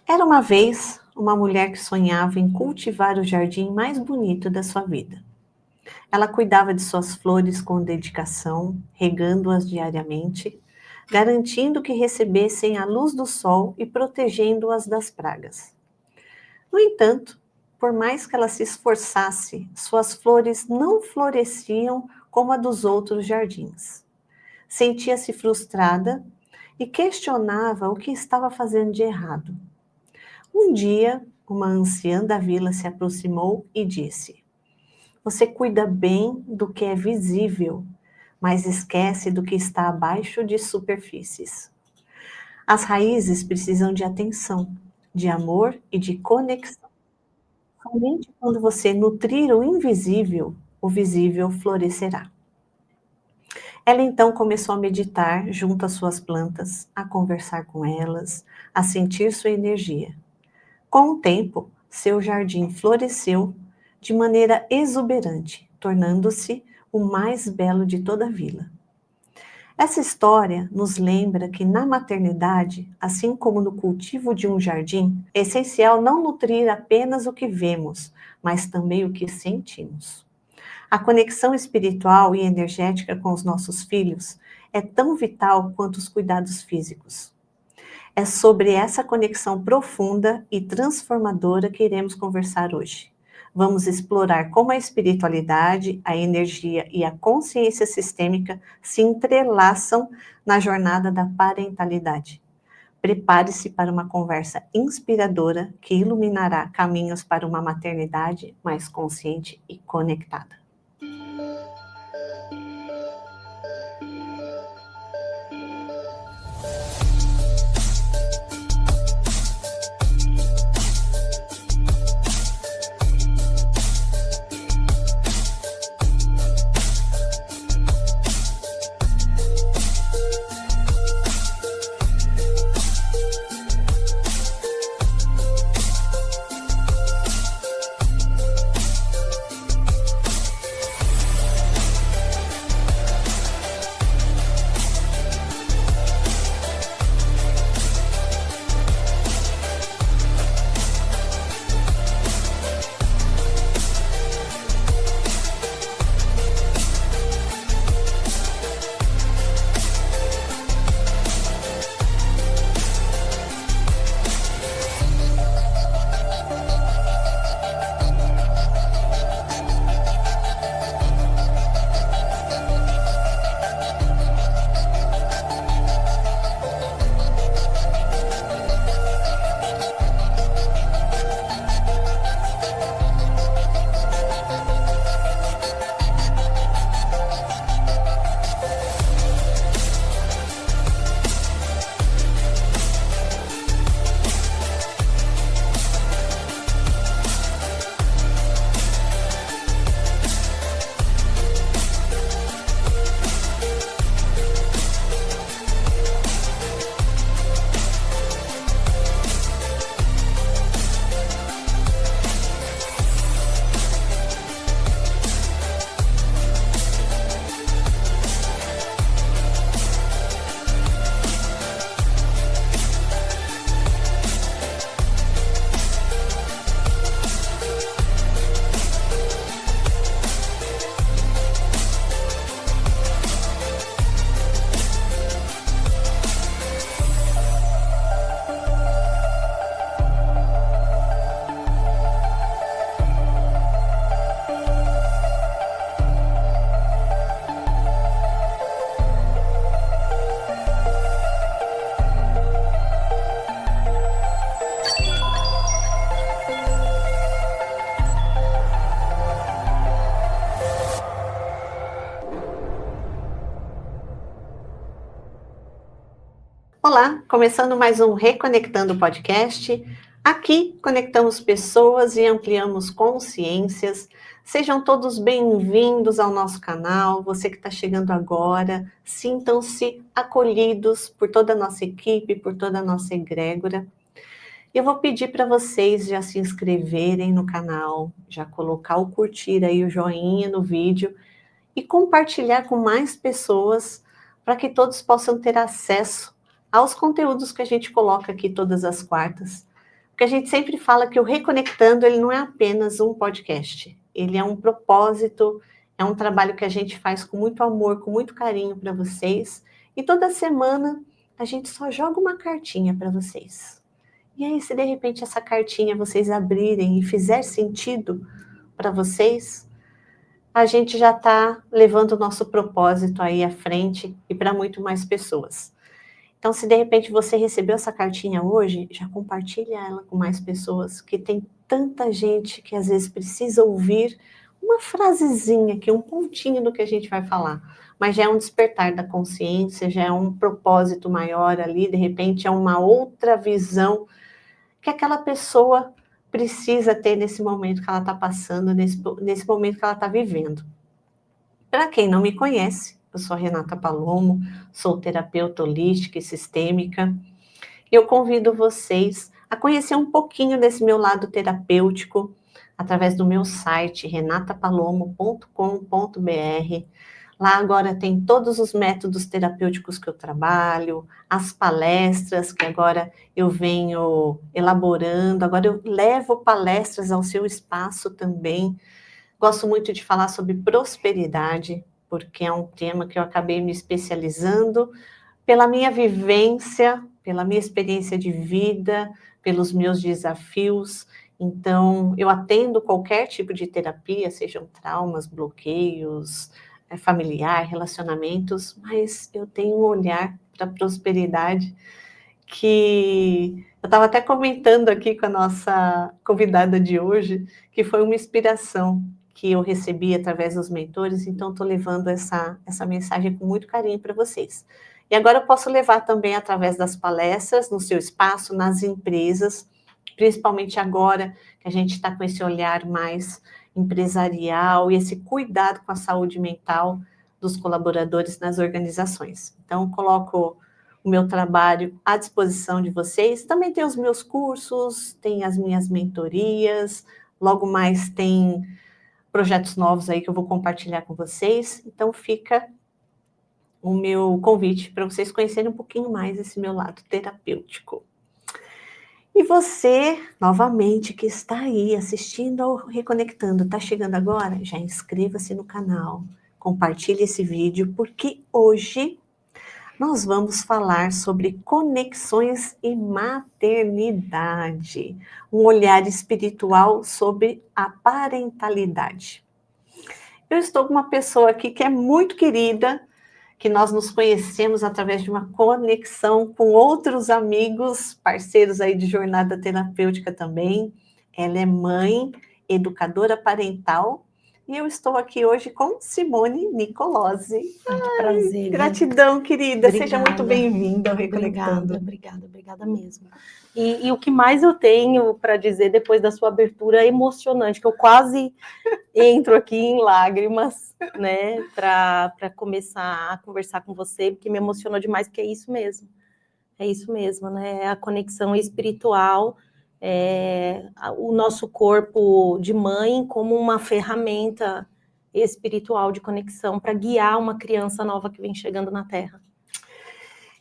Era uma vez uma mulher que sonhava em cultivar o jardim mais bonito da sua vida. Ela cuidava de suas flores com dedicação, regando-as diariamente, garantindo que recebessem a luz do sol e protegendo-as das pragas. No entanto, por mais que ela se esforçasse, suas flores não floresciam como a dos outros jardins. Sentia-se frustrada e questionava o que estava fazendo de errado. Um dia, uma anciã da vila se aproximou e disse: Você cuida bem do que é visível, mas esquece do que está abaixo de superfícies. As raízes precisam de atenção, de amor e de conexão. Somente quando você nutrir o visível florescerá. Ela então começou a meditar junto às suas plantas, a conversar com elas, a sentir sua energia. Com o tempo, seu jardim floresceu de maneira exuberante, tornando-se o mais belo de toda a vila. Essa história nos lembra que na maternidade, assim como no cultivo de um jardim, é essencial não nutrir apenas o que vemos, mas também o que sentimos. A conexão espiritual e energética com os nossos filhos é tão vital quanto os cuidados físicos. É sobre essa conexão profunda e transformadora que iremos conversar hoje. Vamos explorar como a espiritualidade, a energia e a consciência sistêmica se entrelaçam na jornada da parentalidade. Prepare-se para uma conversa inspiradora que iluminará caminhos para uma maternidade mais consciente e conectada. Olá, começando mais um Reconectando Podcast. Aqui conectamos pessoas e ampliamos consciências. Sejam todos bem-vindos ao nosso canal. Você que está chegando agora, sintam-se acolhidos por toda a nossa equipe, por toda a nossa egrégora. Eu vou pedir para vocês já se inscreverem no canal, já colocar o curtir aí, o joinha no vídeo e compartilhar com mais pessoas para que todos possam ter acesso aos conteúdos que a gente coloca aqui todas as quartas. Porque a gente sempre fala que o Reconectando, ele não é apenas um podcast. Ele é um propósito, é um trabalho que a gente faz com muito amor, com muito carinho para vocês. E toda semana a gente só joga uma cartinha para vocês. E aí, se de repente essa cartinha vocês abrirem e fizer sentido para vocês, a gente já está levando o nosso propósito aí à frente e para muito mais pessoas. Então, se de repente você recebeu essa cartinha hoje, já compartilha ela com mais pessoas, que tem tanta gente que às vezes precisa ouvir uma frasezinha aqui, um pontinho do que a gente vai falar. Mas já é um despertar da consciência, já é um propósito maior ali, de repente é uma outra visão que aquela pessoa precisa ter nesse momento que ela está passando, nesse momento que ela está vivendo. Para quem não me conhece, eu sou a Renata Palomo, sou terapeuta holística e sistêmica. Eu convido vocês a conhecer um pouquinho desse meu lado terapêutico através do meu site renatapalomo.com.br. Lá agora tem todos os métodos terapêuticos que eu trabalho, as palestras que agora eu venho elaborando, agora eu levo palestras ao seu espaço também. Gosto muito de falar sobre prosperidade, porque é um tema que eu acabei me especializando pela minha vivência, pela minha experiência de vida, pelos meus desafios. Então, eu atendo qualquer tipo de terapia, sejam traumas, bloqueios, familiar, relacionamentos, mas eu tenho um olhar para a prosperidade que eu estava até comentando aqui com a nossa convidada de hoje, que foi uma inspiração que eu recebi através dos mentores, então estou levando essa mensagem com muito carinho para vocês. E agora eu posso levar também através das palestras, no seu espaço, nas empresas, principalmente agora que a gente está com esse olhar mais empresarial e esse cuidado com a saúde mental dos colaboradores nas organizações. Então, coloco o meu trabalho à disposição de vocês. Também tem os meus cursos, tem as minhas mentorias, logo mais tem projetos novos aí que eu vou compartilhar com vocês. Então, fica o meu convite para vocês conhecerem um pouquinho mais esse meu lado terapêutico. E você, novamente, que está aí assistindo ao Reconectando, está chegando agora? Já inscreva-se no canal, compartilhe esse vídeo, porque hoje nós vamos falar sobre conexões e maternidade, um olhar espiritual sobre a parentalidade. Eu estou com uma pessoa aqui que é muito querida, que nós nos conhecemos através de uma conexão com outros amigos, parceiros aí de jornada terapêutica também. Ela é mãe, educadora parental, e eu estou aqui hoje com Simone Nicolosi. Que prazer. Gratidão, querida. Obrigada. Seja muito bem-vinda ao Reconectando. Obrigada mesmo. E o que mais eu tenho para dizer depois da sua abertura emocionante, que eu quase entro aqui em lágrimas, né, para começar a conversar com você, porque me emocionou demais, porque é isso mesmo, né, a conexão espiritual, o nosso corpo de mãe como uma ferramenta espiritual de conexão para guiar uma criança nova que vem chegando na Terra.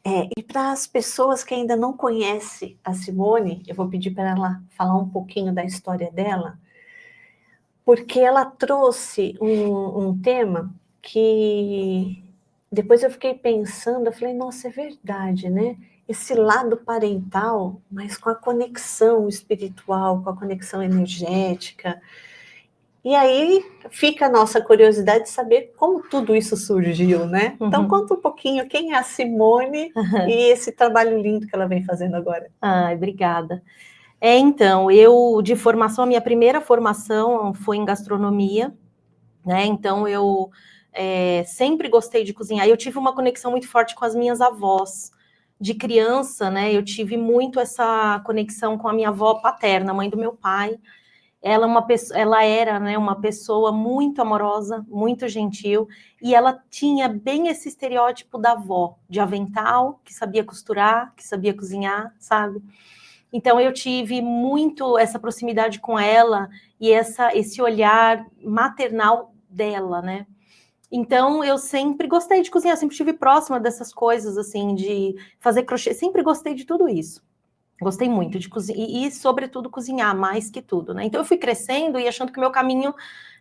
E para as pessoas que ainda não conhecem a Simone, eu vou pedir para ela falar um pouquinho da história dela, porque ela trouxe um tema que depois eu fiquei pensando, eu falei, nossa, é verdade, né? Esse lado parental, mas com a conexão espiritual, com a conexão energética. E aí fica a nossa curiosidade de saber como tudo isso surgiu, né? Então conta um pouquinho quem é a Simone e esse trabalho lindo que ela vem fazendo agora. Ai, obrigada. Então, eu de formação, a minha primeira formação foi em gastronomia, né? Então eu sempre gostei de cozinhar. Eu tive uma conexão muito forte com as minhas avós. De criança, né? Eu tive muito essa conexão com a minha avó paterna, mãe do meu pai. Ela era, né, uma pessoa muito amorosa, muito gentil, e ela tinha bem esse estereótipo da avó, de avental, que sabia costurar, que sabia cozinhar, sabe? Então eu tive muito essa proximidade com ela e esse olhar maternal dela, né? Então eu sempre gostei de cozinhar, sempre estive próxima dessas coisas, assim, de fazer crochê, sempre gostei de tudo isso. Gostei muito de cozinhar, e sobretudo cozinhar, mais que tudo, né? Então eu fui crescendo e achando que o meu caminho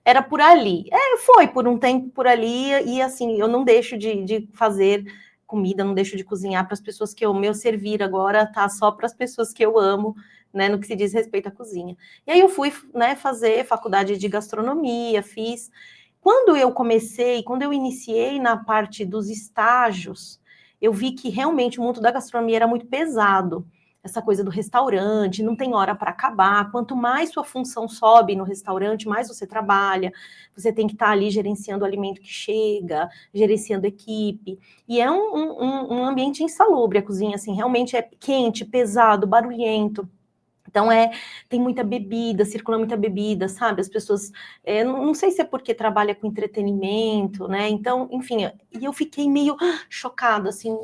era por ali. Foi por um tempo por ali, e assim, eu não deixo de fazer comida, não deixo de cozinhar para as pessoas que eu, meu servir agora tá só para as pessoas que eu amo, né, no que se diz respeito à cozinha. E aí eu fui, né, fazer faculdade de gastronomia, fiz. Quando eu iniciei na parte dos estágios, eu vi que realmente o mundo da gastronomia era muito pesado. Essa coisa do restaurante, não tem hora para acabar. Quanto mais sua função sobe no restaurante, mais você trabalha. Você tem que estar ali gerenciando o alimento que chega, gerenciando equipe. E é um ambiente insalubre a cozinha, assim, realmente é quente, pesado, barulhento. Então, tem muita bebida, circula muita bebida, sabe? As pessoas, não sei se é porque trabalha com entretenimento, né? Então, enfim, e eu fiquei meio chocada, assim,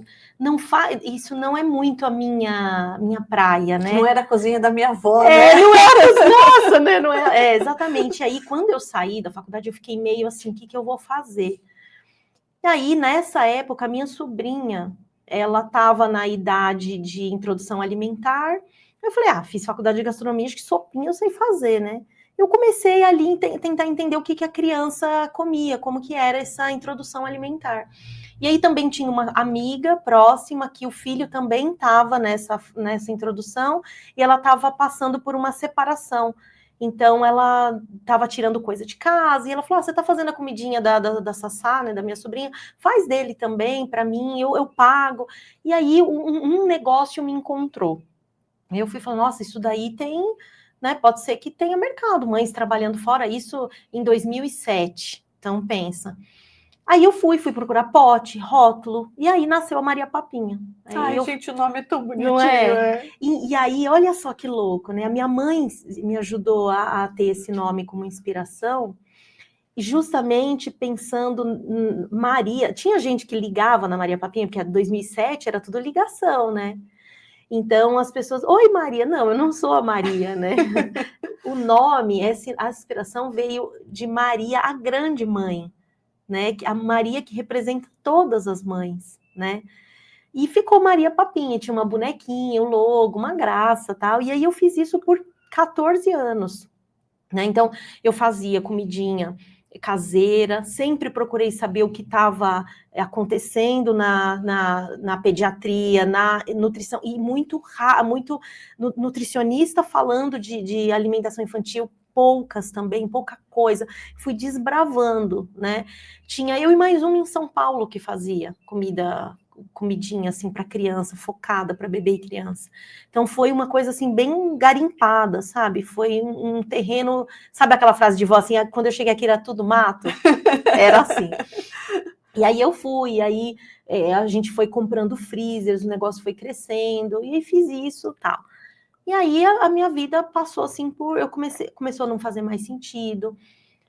isso não é muito a minha praia, né? Não era a cozinha da minha avó, né? Não era, nossa, né? Não é, exatamente. Aí, quando eu saí da faculdade, eu fiquei meio assim, o que eu vou fazer? E aí, nessa época, a minha sobrinha, ela estava na idade de introdução alimentar. Eu falei, fiz faculdade de gastronomia, acho que sopinha eu sei fazer, né? Eu comecei ali a tentar entender o que a criança comia, como que era essa introdução alimentar. E aí também tinha uma amiga próxima que o filho também estava nessa introdução e ela estava passando por uma separação. Então, ela estava tirando coisa de casa e ela falou, você está fazendo a comidinha da Sassá, né, da minha sobrinha? Faz dele também, para mim, eu pago. E aí, um negócio me encontrou. Eu fui falando, nossa, isso daí tem, né, pode ser que tenha mercado, mães trabalhando fora, isso em 2007. Então, pensa. Aí eu fui procurar pote, rótulo, e aí nasceu a Maria Papinha. Ai, gente, o nome é tão bonitinho, não é? E aí, olha só que louco, né? A minha mãe me ajudou a ter esse nome como inspiração, justamente pensando Maria. Tinha gente que ligava na Maria Papinha, porque em 2007 era tudo ligação, né? Então as pessoas, oi Maria, não, eu não sou a Maria, né? O nome, a inspiração veio de Maria, a grande mãe, né? A Maria que representa todas as mães, né? E ficou Maria Papinha, tinha uma bonequinha, um logo, uma graça, tal. E aí eu fiz isso por 14 anos, né? Então eu fazia comidinha caseira, sempre procurei saber o que estava acontecendo na pediatria, na nutrição, e muito nutricionista falando de alimentação infantil, poucas também, pouca coisa, fui desbravando, né? Tinha eu e mais um em São Paulo que fazia comidinha assim para criança, focada para bebê e criança. Então foi uma coisa assim bem garimpada, sabe? Foi um terreno, sabe aquela frase de vó assim, quando eu cheguei aqui era tudo mato? Era assim. E aí eu fui, aí a gente foi comprando freezers, o negócio foi crescendo, e aí fiz isso, tal. E aí a minha vida passou assim começou a não fazer mais sentido.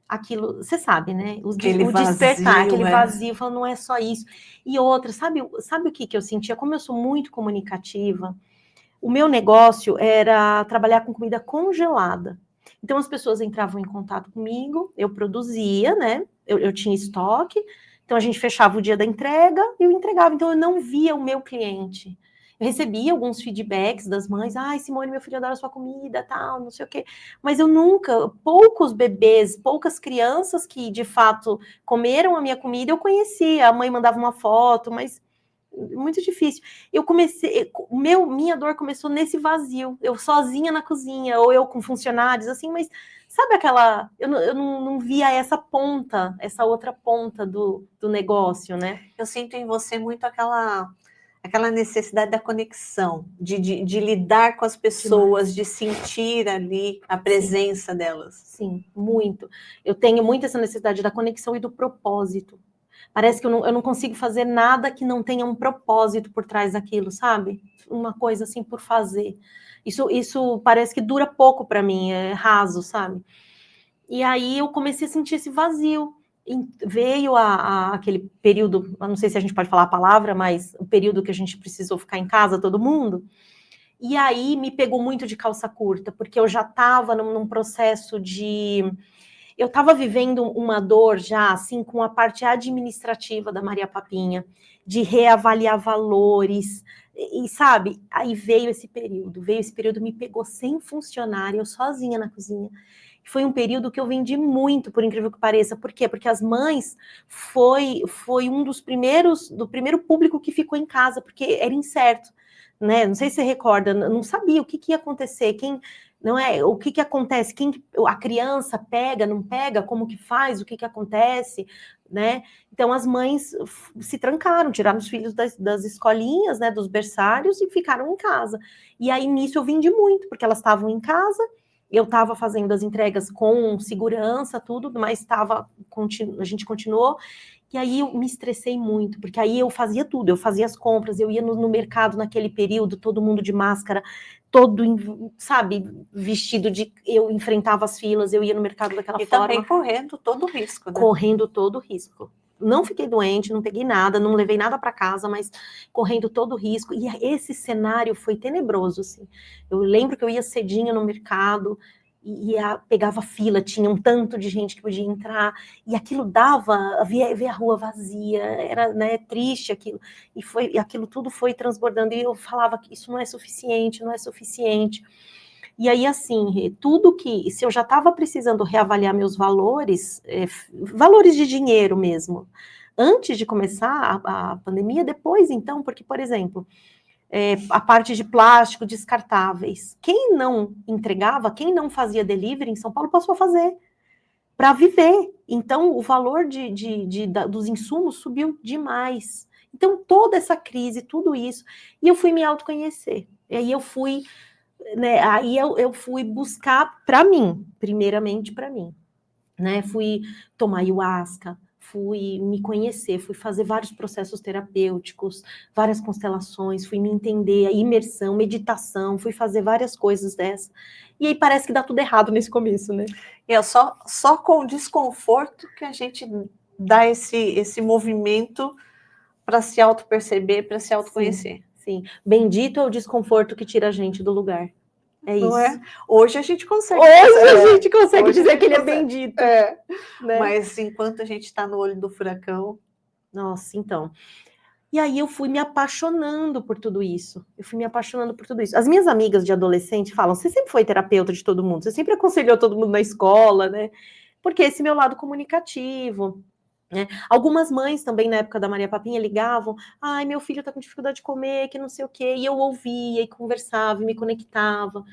Aquilo, você sabe, né? O despertar, aquele vazio, falando, não é só isso. E outra, sabe o que eu sentia? Como eu sou muito comunicativa, o meu negócio era trabalhar com comida congelada. Então as pessoas entravam em contato comigo, eu produzia, né? Eu tinha estoque, então a gente fechava o dia da entrega e eu entregava. Então eu não via o meu cliente. Eu recebia alguns feedbacks das mães, Simone, meu filho adora sua comida, tal, não sei o quê. Mas eu poucos bebês, poucas crianças que de fato comeram a minha comida, eu conhecia. A mãe mandava uma foto, mas muito difícil. Minha dor começou nesse vazio, eu sozinha na cozinha, ou eu com funcionários, assim, mas sabe aquela, eu não via essa outra ponta do negócio, né? Eu sinto em você muito aquela necessidade da conexão, de lidar com as pessoas, de sentir ali a presença delas. Sim, muito. Eu tenho muito essa necessidade da conexão e do propósito. Parece que eu não consigo fazer nada que não tenha um propósito por trás daquilo, sabe? Uma coisa assim por fazer. Isso parece que dura pouco para mim, é raso, sabe? E aí eu comecei a sentir esse vazio. Veio aquele período, eu não sei se a gente pode falar a palavra, mas o período que a gente precisou ficar em casa, todo mundo. E aí me pegou muito de calça curta, porque eu já estava num processo de... Eu estava vivendo uma dor já, assim, com a parte administrativa da Maria Papinha, de reavaliar valores, E sabe, aí veio esse período, me pegou sem funcionário, eu sozinha na cozinha. Foi um período que eu vendi muito, por incrível que pareça. Por quê? Porque as mães foi um do primeiro público que ficou em casa, porque era incerto, né? Não sei se você recorda, não sabia o que ia acontecer, não é, o que acontece, a criança pega, não pega, como que faz, o que acontece, né? Então as mães se trancaram, tiraram os filhos das escolinhas, né, dos berçários e ficaram em casa. E aí nisso eu vendi muito, porque elas estavam em casa. Eu estava fazendo as entregas com segurança, tudo, mas a gente continuou. E aí eu me estressei muito, porque aí eu fazia tudo, eu fazia as compras, eu ia no mercado naquele período, todo mundo de máscara, sabe, vestido de... Eu enfrentava as filas, eu ia no mercado daquela forma. E também correndo todo o risco, né? Correndo todo o risco. Não fiquei doente, não peguei nada, não levei nada para casa, mas correndo todo o risco. E esse cenário foi tenebroso, assim. Eu lembro que eu ia cedinho no mercado e pegava fila, tinha um tanto de gente que podia entrar, e aquilo ver a rua vazia, era, né, triste aquilo. E aquilo tudo foi transbordando, e eu falava que isso não é suficiente, não é suficiente. E aí, assim, se eu já estava precisando reavaliar meus valores, valores de dinheiro mesmo, antes de começar a pandemia, depois então, porque, por exemplo, a parte de plástico descartáveis, quem não entregava, quem não fazia delivery em São Paulo passou a fazer para viver. Então, o valor dos insumos subiu demais. Então, toda essa crise, tudo isso, e eu fui me autoconhecer. E aí eu fui, né, aí eu fui buscar para mim, primeiramente para mim, né? Fui tomar ayahuasca, fui me conhecer, fui fazer vários processos terapêuticos, várias constelações, fui me entender, a imersão, meditação, fui fazer várias coisas dessas. E aí parece que dá tudo errado nesse começo, né? E é só com o desconforto que a gente dá esse movimento para se auto-perceber, para se autoconhecer. Sim. Bendito é o desconforto que tira a gente do lugar. É isso. Não é? Hoje a gente consegue. Hoje a gente consegue dizer que ele é bendito. Né? Mas enquanto a gente está no olho do furacão... Nossa, então... E aí eu fui me apaixonando por tudo isso. As minhas amigas de adolescente falam, você sempre foi terapeuta de todo mundo, você sempre aconselhou todo mundo na escola, né? Porque esse meu lado comunicativo... né? Algumas mães também, na época da Maria Papinha, ligavam, ai, meu filho tá com dificuldade de comer, que não sei o quê, e eu ouvia, e conversava, e me conectava.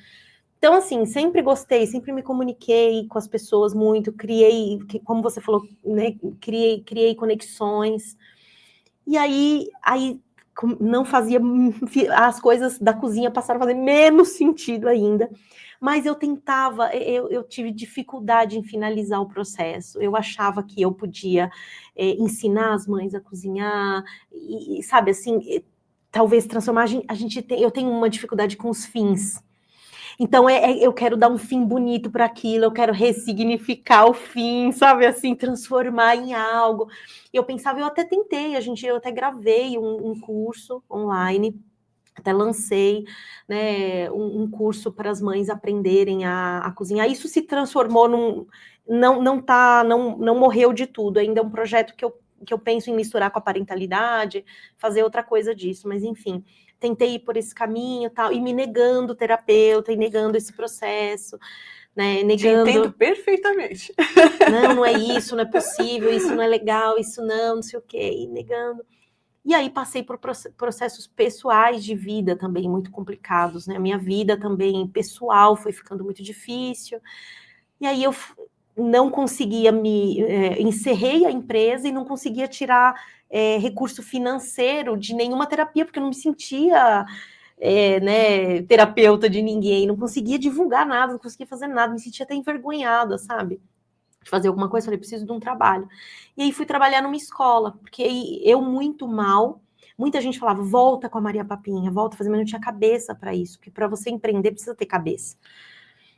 Então, assim, sempre gostei, sempre me comuniquei com as pessoas muito, como você falou, né, criei conexões, e aí não fazia, as coisas da cozinha passaram a fazer menos sentido ainda, mas eu tive dificuldade em finalizar o processo, eu achava que eu podia ensinar as mães a cozinhar, e sabe, assim, talvez transformar, eu tenho uma dificuldade com os fins. Então, eu quero dar um fim bonito para aquilo, eu quero ressignificar o fim, sabe, assim, transformar em algo. Eu pensava, eu até tentei, eu até gravei um curso online, até lancei, né, um curso para as mães aprenderem a cozinhar. Isso se transformou não morreu de tudo, ainda é um projeto que eu penso em misturar com a parentalidade, fazer outra coisa disso, mas enfim, tentei ir por esse caminho, tal, e me negando terapeuta, e negando esse processo, né, negando... Te entendo perfeitamente. Não é isso, não é possível, isso não é legal, isso não sei o quê, e negando. E aí passei por processos pessoais de vida também muito complicados, né, a minha vida também pessoal foi ficando muito difícil, e aí eu não conseguia encerrei a empresa e não conseguia tirar recurso financeiro de nenhuma terapia, porque eu não me sentia né, terapeuta de ninguém, não conseguia divulgar nada, não conseguia fazer nada, me sentia até envergonhada, sabe? De fazer alguma coisa, falei, preciso de um trabalho. E aí fui trabalhar numa escola, porque aí eu muito mal, muita gente falava, volta com a Maria Papinha, volta a fazer, mas não tinha cabeça para isso, porque para você empreender precisa ter cabeça.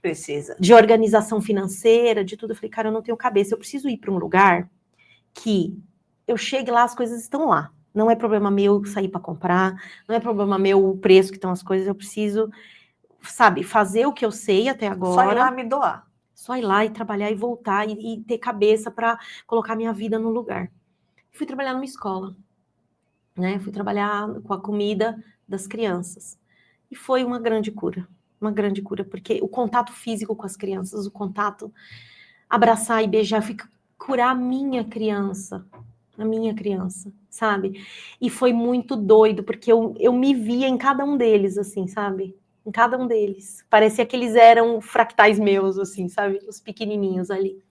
Precisa. De organização financeira, de tudo. Eu falei, cara, eu não tenho cabeça, eu preciso ir para um lugar que eu chegue lá, as coisas estão lá. Não é problema meu sair para comprar, não é problema meu o preço que estão as coisas, eu preciso, sabe, fazer o que eu sei até agora. Só ir lá me doar. Só ir lá e trabalhar e voltar e ter cabeça para colocar minha vida no lugar. Fui trabalhar numa escola, né? Fui trabalhar com a comida das crianças. E foi uma grande cura, porque o contato físico com as crianças, o contato, abraçar e beijar, fica curar a minha criança, sabe? E foi muito doido, porque eu me via em cada um deles, assim, sabe? Em cada um deles. Parecia que eles eram fractais meus, assim, sabe? Os pequenininhos ali.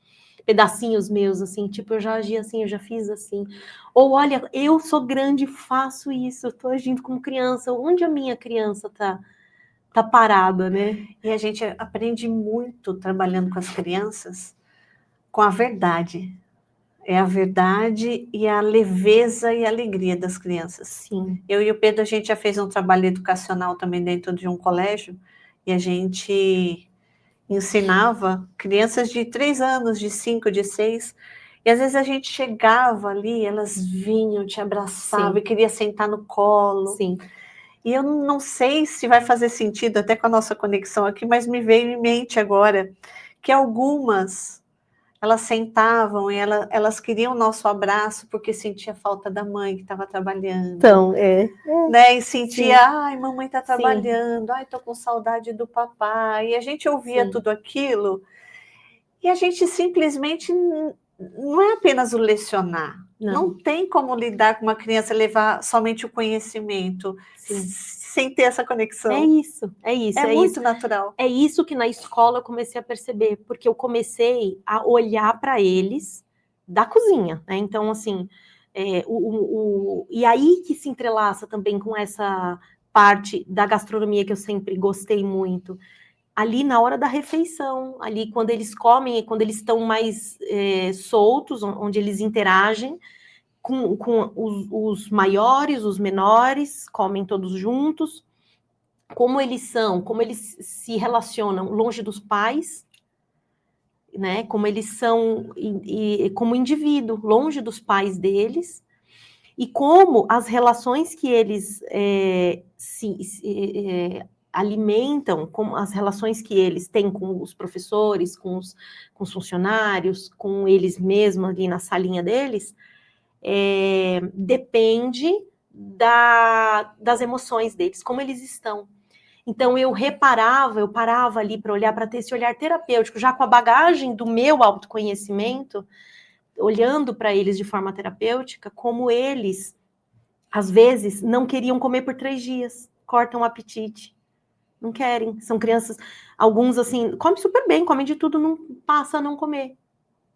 Pedacinhos meus, assim, tipo, eu já agi assim, eu já fiz assim. Ou, olha, eu sou grande, faço isso, eu tô agindo como criança. Onde a minha criança tá parada, né? E a gente aprende muito trabalhando com as crianças, com a verdade. É a verdade e a leveza e a alegria das crianças. Sim. Eu e o Pedro, a gente já fez um trabalho educacional também dentro de um colégio, e a gente ensinava crianças de 3 anos, de 5, de 6, e às vezes a gente chegava ali, elas vinham, te abraçavam, Sim. e queria sentar no colo. Sim. E eu não sei se vai fazer sentido até com a nossa conexão aqui, mas me veio em mente agora que algumas, elas sentavam e elas queriam o nosso abraço porque sentia falta da mãe que estava trabalhando. Então, Né? E sentia, sim. ai, mamãe está trabalhando, ai, tô com saudade do papai. E a gente ouvia Sim. tudo aquilo e a gente simplesmente não é apenas o lecionar. Não tem como lidar com uma criança, levar somente o conhecimento, sem ter essa conexão. É isso. É muito natural. É isso que na escola eu comecei a perceber, porque eu comecei a olhar para eles da cozinha, né? Então, assim, e aí que se entrelaça também com essa parte da gastronomia que eu sempre gostei muito. Ali na hora da refeição, ali quando eles comem, quando eles estão mais soltos, onde eles interagem com os maiores, os menores, comem todos juntos, como eles são, como eles se relacionam longe dos pais, né? Como eles são como indivíduo, longe dos pais deles, e como as relações que eles alimentam, como as relações que eles têm com os professores, com os funcionários, com eles mesmos ali na salinha deles, depende das emoções deles, como eles estão. Então eu parava ali para olhar, para ter esse olhar terapêutico, já com a bagagem do meu autoconhecimento, olhando para eles de forma terapêutica, como eles, às vezes, não queriam comer por 3 dias, cortam o apetite, não querem, são crianças, alguns assim, comem super bem, comem de tudo, não passa a não comer.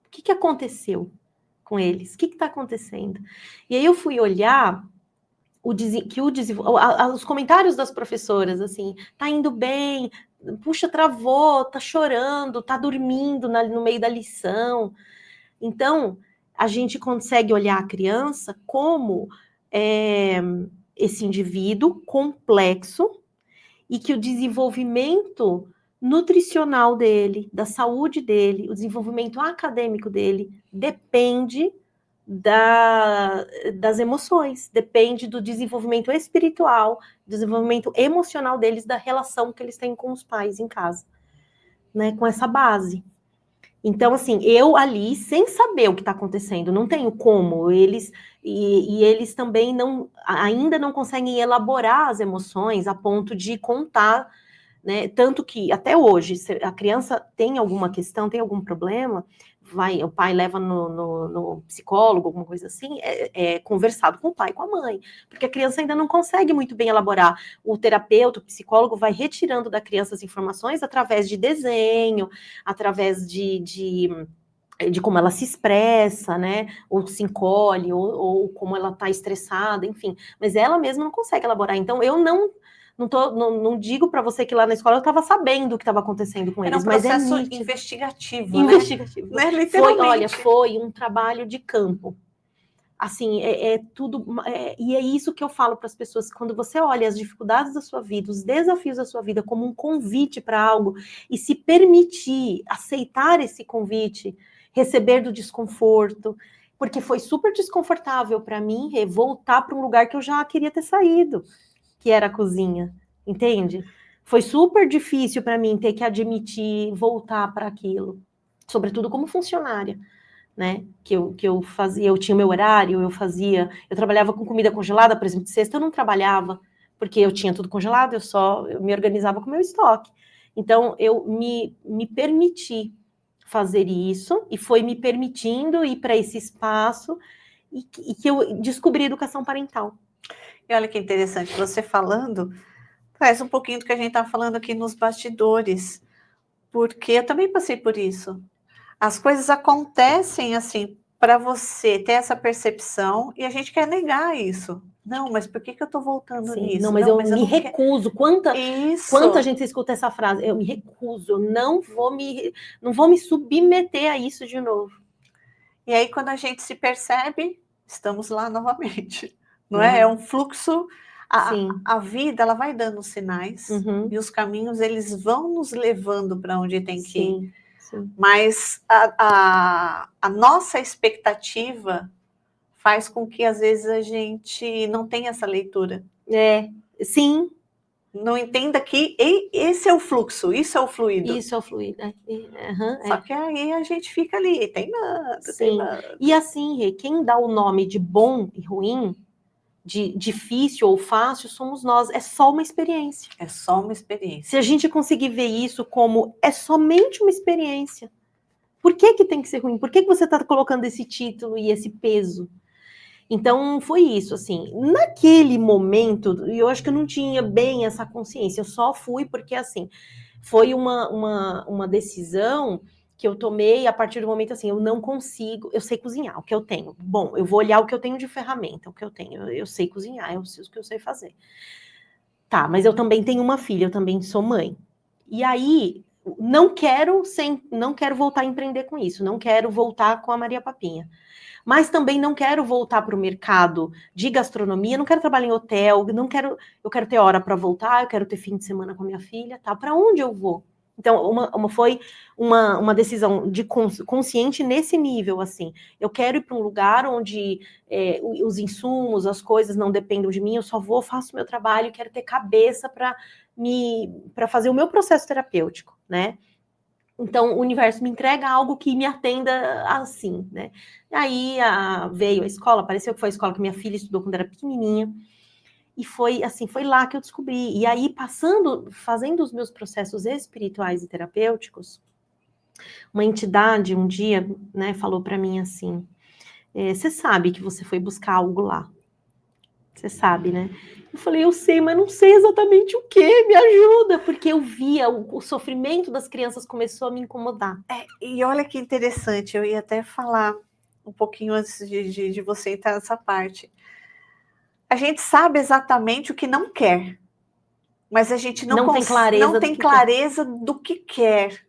O que aconteceu com eles? O que está acontecendo? E aí eu fui olhar os comentários das professoras, assim, tá indo bem, puxa, travou, tá chorando, tá dormindo no meio da lição. Então, a gente consegue olhar a criança como esse indivíduo complexo e que o desenvolvimento nutricional dele, da saúde dele, o desenvolvimento acadêmico dele depende das emoções, depende do desenvolvimento espiritual, desenvolvimento emocional deles, da relação que eles têm com os pais em casa, né? Com essa base. Então, assim, eu ali, sem saber o que está acontecendo, não tenho como, eles também ainda não conseguem elaborar as emoções a ponto de contar, né? Tanto que até hoje, se a criança tem alguma questão, tem algum problema, o pai leva no psicólogo, alguma coisa assim, é conversado com o pai e com a mãe, porque a criança ainda não consegue muito bem elaborar. O terapeuta, o psicólogo vai retirando da criança as informações através de desenho, através de como ela se expressa, né, ou se encolhe, ou como ela está estressada, enfim, mas ela mesma não consegue elaborar. Então, eu não digo para você que lá na escola eu estava sabendo o que estava acontecendo com eles, mas é processo nítido. Investigativo, Investigativo. Né? Literalmente. Foi um trabalho de campo. Assim, tudo. E é isso que eu falo para as pessoas: quando você olha as dificuldades da sua vida, os desafios da sua vida como um convite para algo, e se permitir aceitar esse convite, receber do desconforto, porque foi super desconfortável para mim voltar para um lugar que eu já queria ter saído, que era a cozinha, entende? Foi super difícil para mim ter que admitir voltar para aquilo, sobretudo como funcionária, né? Que eu fazia, eu tinha o meu horário, eu trabalhava com comida congelada, por exemplo, de sexta eu não trabalhava, porque eu tinha tudo congelado, eu me organizava com o meu estoque. Então, eu me permiti fazer isso, e foi me permitindo ir para esse espaço, e que eu descobri educação parental. E olha que interessante, você falando, traz um pouquinho do que a gente está falando aqui nos bastidores, porque eu também passei por isso. As coisas acontecem assim, para você ter essa percepção, e a gente quer negar isso. Não, mas por que eu estou voltando Sim, nisso? não, mas eu me recuso. Quanta gente escuta essa frase? Eu me recuso, eu não vou me submeter a isso de novo. E aí, quando a gente se percebe, estamos lá novamente. Não é? É um fluxo. A vida, ela vai dando sinais, e os caminhos, eles vão nos levando para onde tem que ir. Sim. Mas a nossa expectativa faz com que, às vezes, a gente não tenha essa leitura. Sim. Não entenda que esse é o fluxo, isso é o fluido. Isso é o fluido. Só que aí a gente fica ali, teimando. E assim, Rê, quem dá o nome de bom e ruim, de difícil ou fácil, somos nós. É só uma experiência. É só uma experiência. Se a gente conseguir ver isso como é somente uma experiência, por que tem que ser ruim? Por que você está colocando esse título e esse peso? Então, foi isso, assim. Naquele momento, eu acho que eu não tinha bem essa consciência. Eu só fui porque, assim, foi uma decisão que eu tomei a partir do momento, assim, eu não consigo, eu sei cozinhar, o que eu tenho. Bom, eu vou olhar o que eu tenho de ferramenta, o que eu tenho. Eu sei cozinhar, eu sei o que eu sei fazer. Tá, mas eu também tenho uma filha, eu também sou mãe. E aí, não quero voltar a empreender com isso, não quero voltar com a Maria Papinha. Mas também não quero voltar para o mercado de gastronomia, não quero trabalhar em hotel, eu quero ter hora para voltar, eu quero ter fim de semana com a minha filha, tá? Para onde eu vou? Então, foi uma decisão de consciente nesse nível, assim. Eu quero ir para um lugar onde os insumos, as coisas não dependam de mim, eu só vou, faço meu trabalho e quero ter cabeça para fazer o meu processo terapêutico, né? Então, o universo me entrega algo que me atenda assim, né? Aí veio a escola, pareceu que foi a escola que minha filha estudou quando era pequenininha, e foi assim, foi lá que eu descobri. E aí, fazendo os meus processos espirituais e terapêuticos, uma entidade um dia, né, falou para mim assim: você sabe que você foi buscar algo lá? Você sabe, né? Eu falei, eu sei, mas não sei exatamente o que, me ajuda, porque eu via o sofrimento das crianças começou a me incomodar. E olha que interessante, eu ia até falar um pouquinho antes de você entrar nessa parte. A gente sabe exatamente o que não quer, mas a gente não tem clareza do que quer.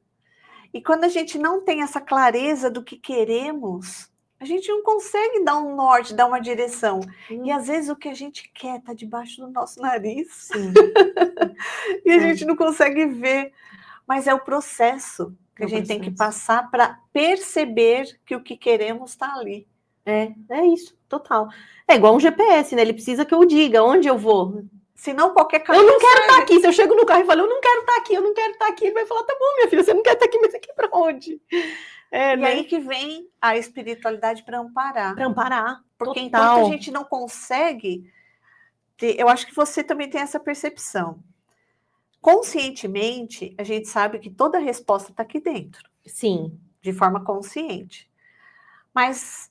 E quando a gente não tem essa clareza do que queremos, a gente não consegue dar um norte, dar uma direção. E às vezes o que a gente quer está debaixo do nosso nariz. Sim. E a gente não consegue ver. Mas é o processo que a gente tem que passar para perceber que o que queremos está ali. É isso, total. É igual um GPS, né? Ele precisa que eu diga onde eu vou. Senão qualquer caminho. Eu não quero estar aqui. Se eu chego no carro e falo, eu não quero estar aqui, eu não quero estar aqui, ele vai falar, tá bom, minha filha, você não quer estar aqui, mas aqui para onde? E aí que vem a espiritualidade para amparar. Para amparar. Porque enquanto a gente não consegue, eu acho que você também tem essa percepção. Conscientemente, a gente sabe que toda a resposta está aqui dentro. Sim. De forma consciente. Mas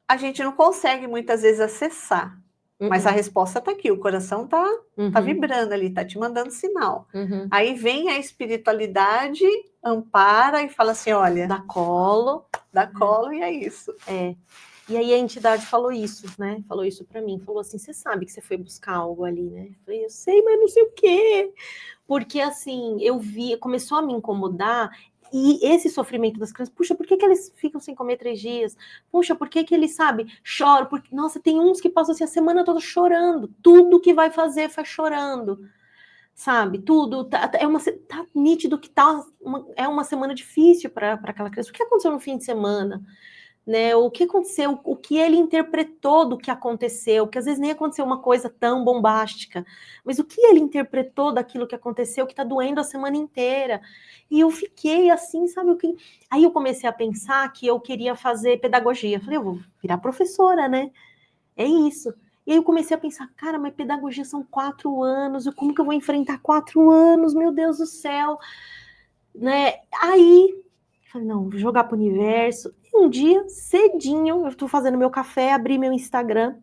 a gente não consegue muitas vezes acessar. Mas a resposta está aqui, o coração está vibrando ali, está te mandando sinal. Aí vem a espiritualidade, ampara e fala assim, olha... Dá colo e é isso. E aí a entidade falou isso, né? Falou isso para mim, falou assim, você sabe que você foi buscar algo ali, né? Eu falei, eu sei, mas não sei o quê. Porque assim, eu vi, começou a me incomodar. E esse sofrimento das crianças, puxa, por que eles ficam sem comer 3 dias? Puxa, por que eles, sabe, choram? Porque, nossa, tem uns que passam assim, a semana toda chorando. Tudo que vai fazer faz chorando. Sabe? Tudo. Tá nítido que é uma semana difícil para aquela criança. O que aconteceu no fim de semana? Né? O que aconteceu? O que ele interpretou do que aconteceu? Que às vezes nem aconteceu uma coisa tão bombástica. Mas o que ele interpretou daquilo que aconteceu, que está doendo a semana inteira? E eu fiquei assim, sabe o que? Aí eu comecei a pensar que eu queria fazer pedagogia. Eu falei, eu vou virar professora, né? É isso. E aí eu comecei a pensar, cara, mas pedagogia são 4 anos, como que eu vou enfrentar 4 anos, meu Deus do céu, né? Aí, falei, não, vou jogar pro universo. E um dia, cedinho, eu tô fazendo meu café, abri meu Instagram,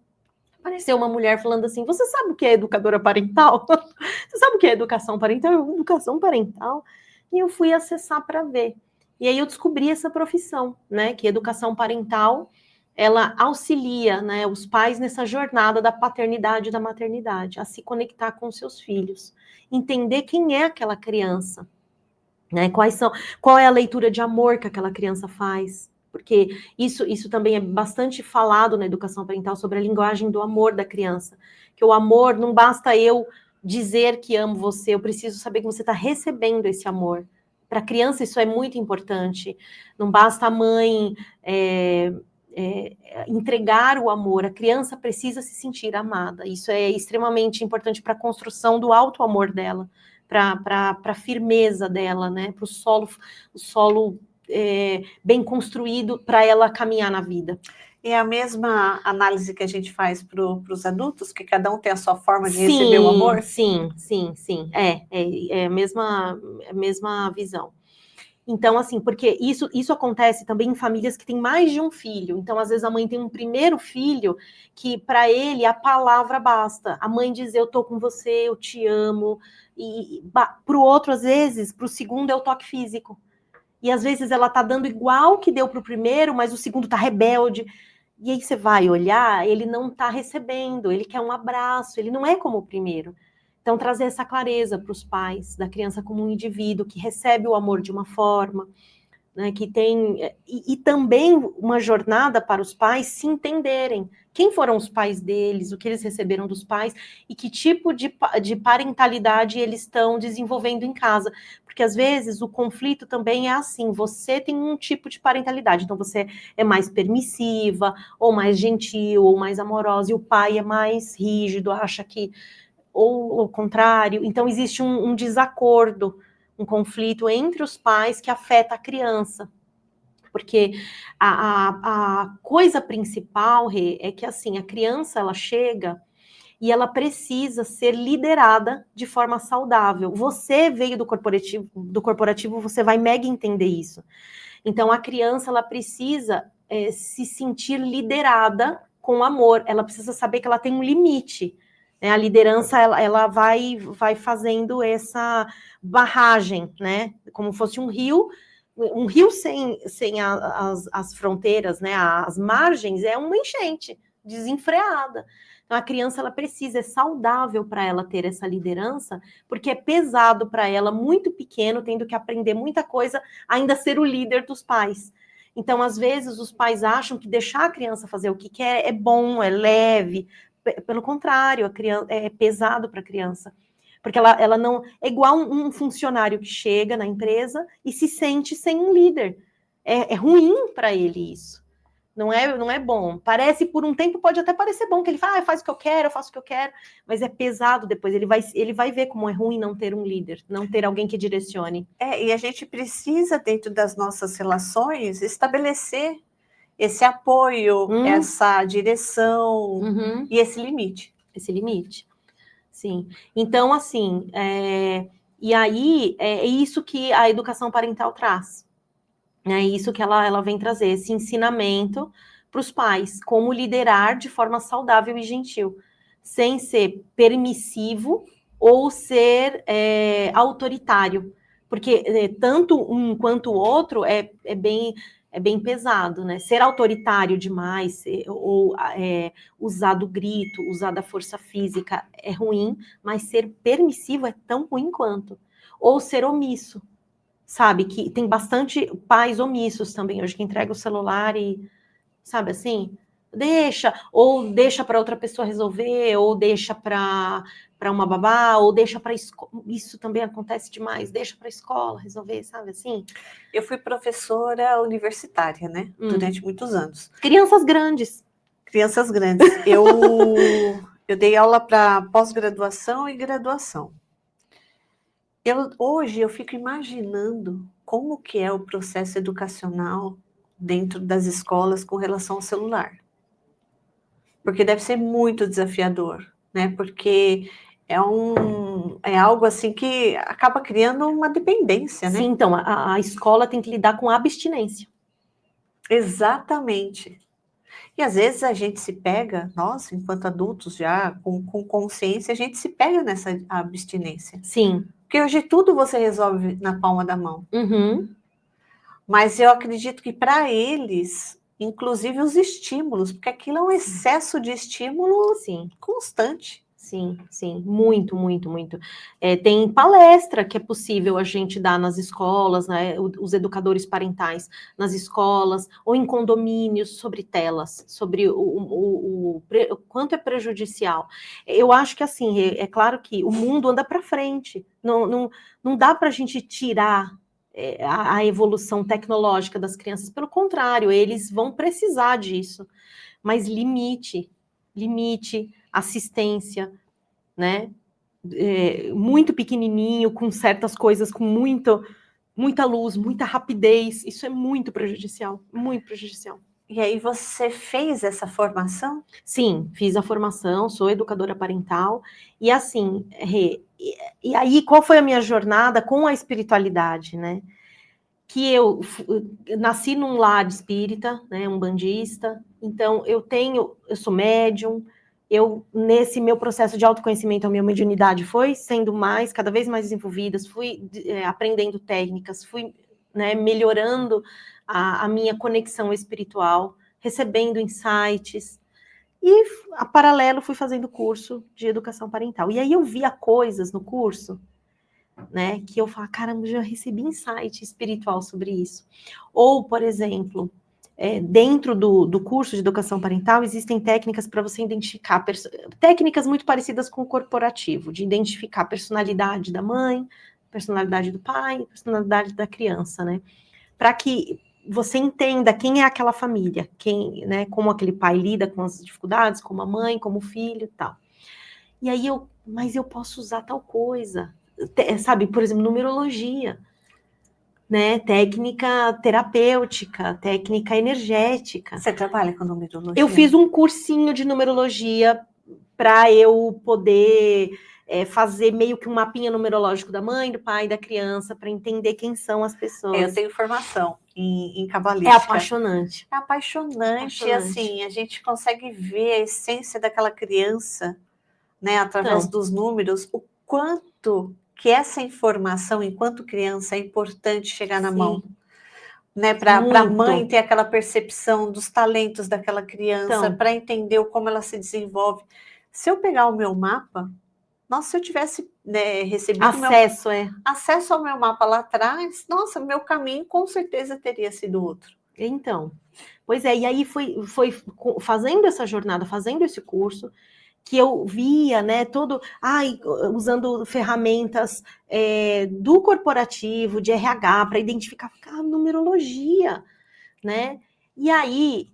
apareceu uma mulher falando assim, você sabe o que é educadora parental? Você sabe o que é educação parental? Educação parental. E eu fui acessar para ver. E aí eu descobri essa profissão, né? Que educação parental, ela auxilia, né, os pais nessa jornada da paternidade e da maternidade, a se conectar com seus filhos, entender quem é aquela criança, né? Qual é a leitura de amor que aquela criança faz? Porque isso também é bastante falado na educação parental sobre a linguagem do amor da criança. Que o amor não basta eu dizer que amo você, eu preciso saber que você está recebendo esse amor. Para a criança isso é muito importante. Não basta a mãe entregar o amor, a criança precisa se sentir amada. Isso é extremamente importante para a construção do auto-amor dela, para a firmeza dela, né? Para o solo bem construído para ela caminhar na vida. É a mesma análise que a gente faz para os adultos, que cada um tem a sua forma de receber o amor? Sim. É a mesma visão. Então, assim, porque isso acontece também em famílias que têm mais de um filho. Então, às vezes, a mãe tem um primeiro filho que, para ele, a palavra basta. A mãe diz, eu tô com você, eu te amo. E para o outro, às vezes, para o segundo é o toque físico. E, às vezes, ela tá dando igual que deu para o primeiro, mas o segundo tá rebelde. E aí você vai olhar, ele não tá recebendo, ele quer um abraço, ele não é como o primeiro. Então, trazer essa clareza para os pais da criança como um indivíduo que recebe o amor de uma forma, né, que tem... E também uma jornada para os pais se entenderem quem foram os pais deles, o que eles receberam dos pais e que tipo de parentalidade eles estão desenvolvendo em casa. Porque, às vezes, o conflito também é assim, você tem um tipo de parentalidade, então você é mais permissiva, ou mais gentil, ou mais amorosa, e o pai é mais rígido, acha que ou o contrário. Então, existe um desacordo, um conflito entre os pais que afeta a criança. Porque a coisa principal, Rê, é que assim, a criança ela chega e ela precisa ser liderada de forma saudável. Você veio do corporativo, você vai mega entender isso. Então, a criança ela precisa se sentir liderada com amor, ela precisa saber que ela tem um limite. Né? A liderança ela vai fazendo essa barragem, né? Como fosse um rio sem as fronteiras, né? As margens é uma enchente desenfreada. Então, a criança ela precisa, é saudável para ela ter essa liderança, porque é pesado para ela, muito pequeno, tendo que aprender muita coisa, ainda ser o líder dos pais. Então, às vezes, os pais acham que deixar a criança fazer o que quer é bom, é leve. Pelo contrário, a criança, é pesado para a criança. Porque ela não... É igual um funcionário que chega na empresa e se sente sem um líder. É ruim para ele isso. Não é bom. Parece, por um tempo, pode até parecer bom, que ele fala, faz o que eu quero, eu faço o que eu quero, mas é pesado depois. Ele vai ver como é ruim não ter um líder, não ter alguém que direcione. E a gente precisa, dentro das nossas relações, estabelecer esse apoio, essa direção e esse limite. Esse limite. Sim. Então, assim, e aí é isso que a educação parental traz. É isso que ela vem trazer, esse ensinamento para os pais, como liderar de forma saudável e gentil, sem ser permissivo ou ser autoritário, porque tanto um quanto o outro é bem pesado, né? Ser autoritário demais, ou usar do grito, usar da força física é ruim, mas ser permissivo é tão ruim quanto. Ou ser omisso. Sabe, que tem bastante pais omissos também hoje, que entrega o celular e, sabe assim, ou deixa para outra pessoa resolver, ou deixa para uma babá, ou deixa para escola. Isso também acontece demais, deixa para a escola resolver, sabe assim? Eu fui professora universitária, né, durante muitos anos. Crianças grandes. Crianças grandes. Eu dei aula para pós-graduação e graduação. Hoje eu fico imaginando como que é o processo educacional dentro das escolas com relação ao celular. Porque deve ser muito desafiador, né? Porque é algo assim que acaba criando uma dependência, né? Sim, então, a escola tem que lidar com a abstinência. Exatamente. E às vezes a gente se pega, nós, enquanto adultos já, com consciência, a gente se pega nessa abstinência. Sim. Porque hoje tudo você resolve na palma da mão. Uhum. Mas eu acredito que para eles, inclusive os estímulos, porque aquilo é um excesso de estímulo Sim. constante. Sim, sim, muito, muito, muito. Tem palestra que é possível a gente dar nas escolas, né, os educadores parentais nas escolas, ou em condomínios, sobre telas, sobre o quanto é prejudicial. Eu acho que, assim, é claro que o mundo anda para frente, não dá para a gente tirar a evolução tecnológica das crianças, pelo contrário, eles vão precisar disso, mas limite, assistência, né? Muito pequenininho, com certas coisas, com muita luz, muita rapidez. Isso é muito prejudicial, muito prejudicial. E aí você fez essa formação? Sim, fiz a formação, sou educadora parental, e assim, e aí qual foi a minha jornada com a espiritualidade, né? Que eu nasci num lar espírita, né, umbandista, então eu sou médium, nesse meu processo de autoconhecimento, a minha mediunidade foi sendo cada vez mais desenvolvida, fui aprendendo técnicas, fui, né, melhorando a minha conexão espiritual, recebendo insights, e a paralelo fui fazendo curso de educação parental. E aí eu via coisas no curso, né, que eu falo, caramba, já recebi insight espiritual sobre isso. Ou, por exemplo, dentro do curso de educação parental, existem técnicas para você identificar, técnicas muito parecidas com o corporativo, de identificar a personalidade da mãe, personalidade do pai, personalidade da criança, né, para que você entenda quem é aquela família, né, como aquele pai lida com as dificuldades, como a mãe, como o filho e tal. E aí mas eu posso usar tal coisa, sabe, por exemplo, numerologia, né, técnica terapêutica, técnica energética. Você trabalha com numerologia? Eu fiz um cursinho de numerologia para eu poder fazer meio que um mapinha numerológico da mãe, do pai, da criança, para entender quem são as pessoas. Eu tenho formação em cabalística. É apaixonante. É apaixonante. E assim, a gente consegue ver a essência daquela criança, né, através dos números, o quanto que essa informação, enquanto criança, é importante chegar na mão. Né, para a mãe ter aquela percepção dos talentos daquela criança, para entender como ela se desenvolve. Se eu pegar o meu mapa, nossa, se eu tivesse, né, recebido acesso ao meu mapa lá atrás, nossa, meu caminho com certeza teria sido outro. Então, pois é, e aí foi fazendo essa jornada, fazendo esse curso, que eu via, né, usando ferramentas do corporativo, de RH, para identificar a numerologia, né? E aí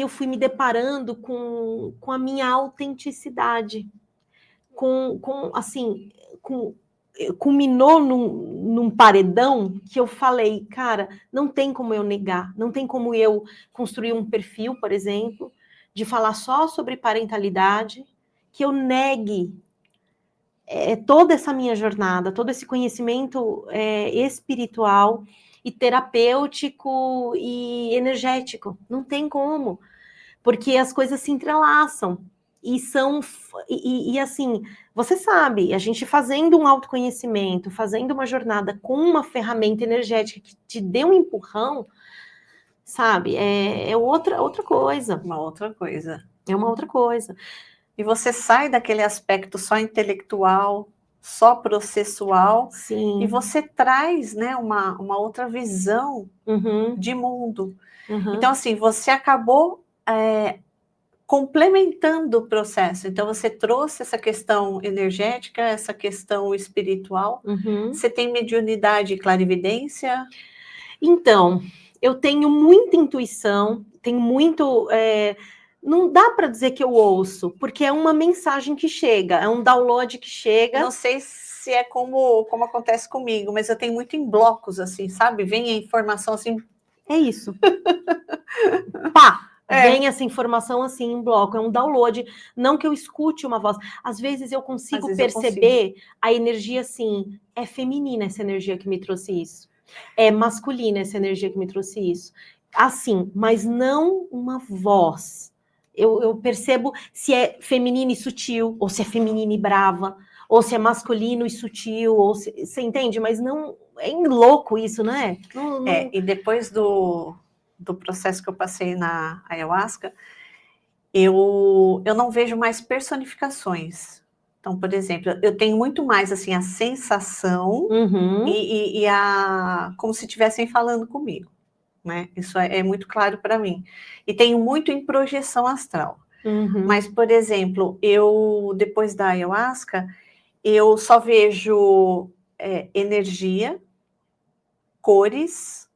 eu fui me deparando com a minha autenticidade, culminou num paredão que eu falei, cara, não tem como eu negar, não tem como eu construir um perfil, por exemplo, de falar só sobre parentalidade, que eu negue toda essa minha jornada, todo esse conhecimento espiritual e terapêutico e energético. Não tem como, porque as coisas se entrelaçam. E assim, você sabe, a gente fazendo um autoconhecimento, fazendo uma jornada com uma ferramenta energética que te dê um empurrão, sabe, é outra coisa. Uma outra coisa. É uma outra coisa. E você sai daquele aspecto só intelectual, só processual, Sim. E você traz, né, uma outra visão de mundo. Então, assim, você acabou complementando o processo. Então, você trouxe essa questão energética, essa questão espiritual. Você tem mediunidade e clarividência? Então, eu tenho muita intuição, tenho muito... não dá para dizer que eu ouço, porque é uma mensagem que chega, é um download que chega. Não sei se é como acontece comigo, mas eu tenho muito em blocos, assim, sabe? Vem a informação assim... É isso. Pá! Vem essa informação assim em bloco, é um download, não que eu escute uma voz. Às vezes eu consigo perceber a energia assim, é feminina essa energia que me trouxe isso. É masculina essa energia que me trouxe isso. Assim, mas não uma voz. Eu percebo se é feminina e sutil, ou se é feminina e brava, ou se é masculino e sutil, ou se, você entende? Mas não, é louco isso, não é? Não... E depois do processo que eu passei na ayahuasca, eu não vejo mais personificações. Então, por exemplo, eu tenho muito mais assim a sensação e como se estivessem falando comigo, né? Isso é muito claro para mim. E tenho muito em projeção astral. Mas, por exemplo, eu depois da ayahuasca, eu só vejo energia, cores,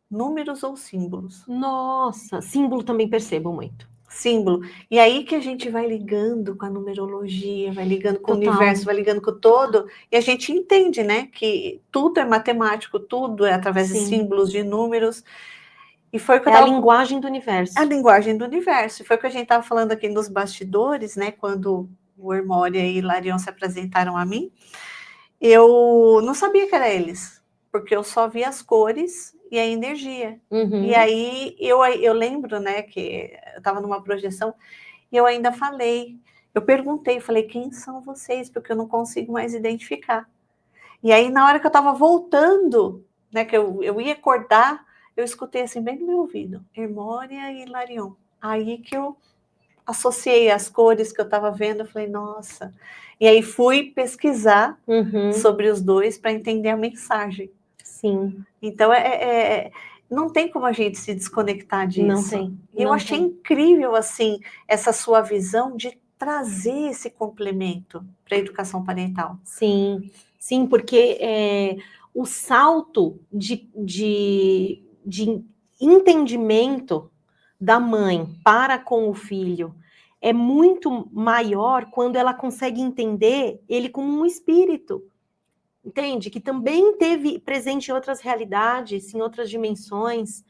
números ou símbolos. Nossa, símbolo também percebo muito. Símbolo. E aí que a gente vai ligando com a numerologia, vai ligando com o universo, vai ligando com o todo, e a gente entende, né, que tudo é matemático, tudo é através de símbolos, de números. E foi o que a linguagem do universo. A linguagem do universo. E foi o que a gente estava falando aqui nos bastidores, né, quando o Hermória e Hilarion se apresentaram a mim. Eu não sabia que era eles, porque eu só via as cores e a energia. E aí eu lembro, né, que eu estava numa projeção e eu ainda falei, quem são vocês? Porque eu não consigo mais identificar. E aí na hora que eu estava voltando, né, que eu ia acordar, eu escutei assim bem no meu ouvido, Hermória e Hilarion. Aí que eu associei as cores que eu estava vendo, eu falei, nossa. E aí fui pesquisar sobre os dois para entender a mensagem. Sim. Então, não tem como a gente se desconectar disso. Não tem. E eu achei incrível, assim, essa sua visão de trazer esse complemento para a educação parental. Sim, sim, porque o salto de entendimento da mãe para com o filho é muito maior quando ela consegue entender ele como um espírito, entende? Que também teve presente em outras realidades, em outras dimensões.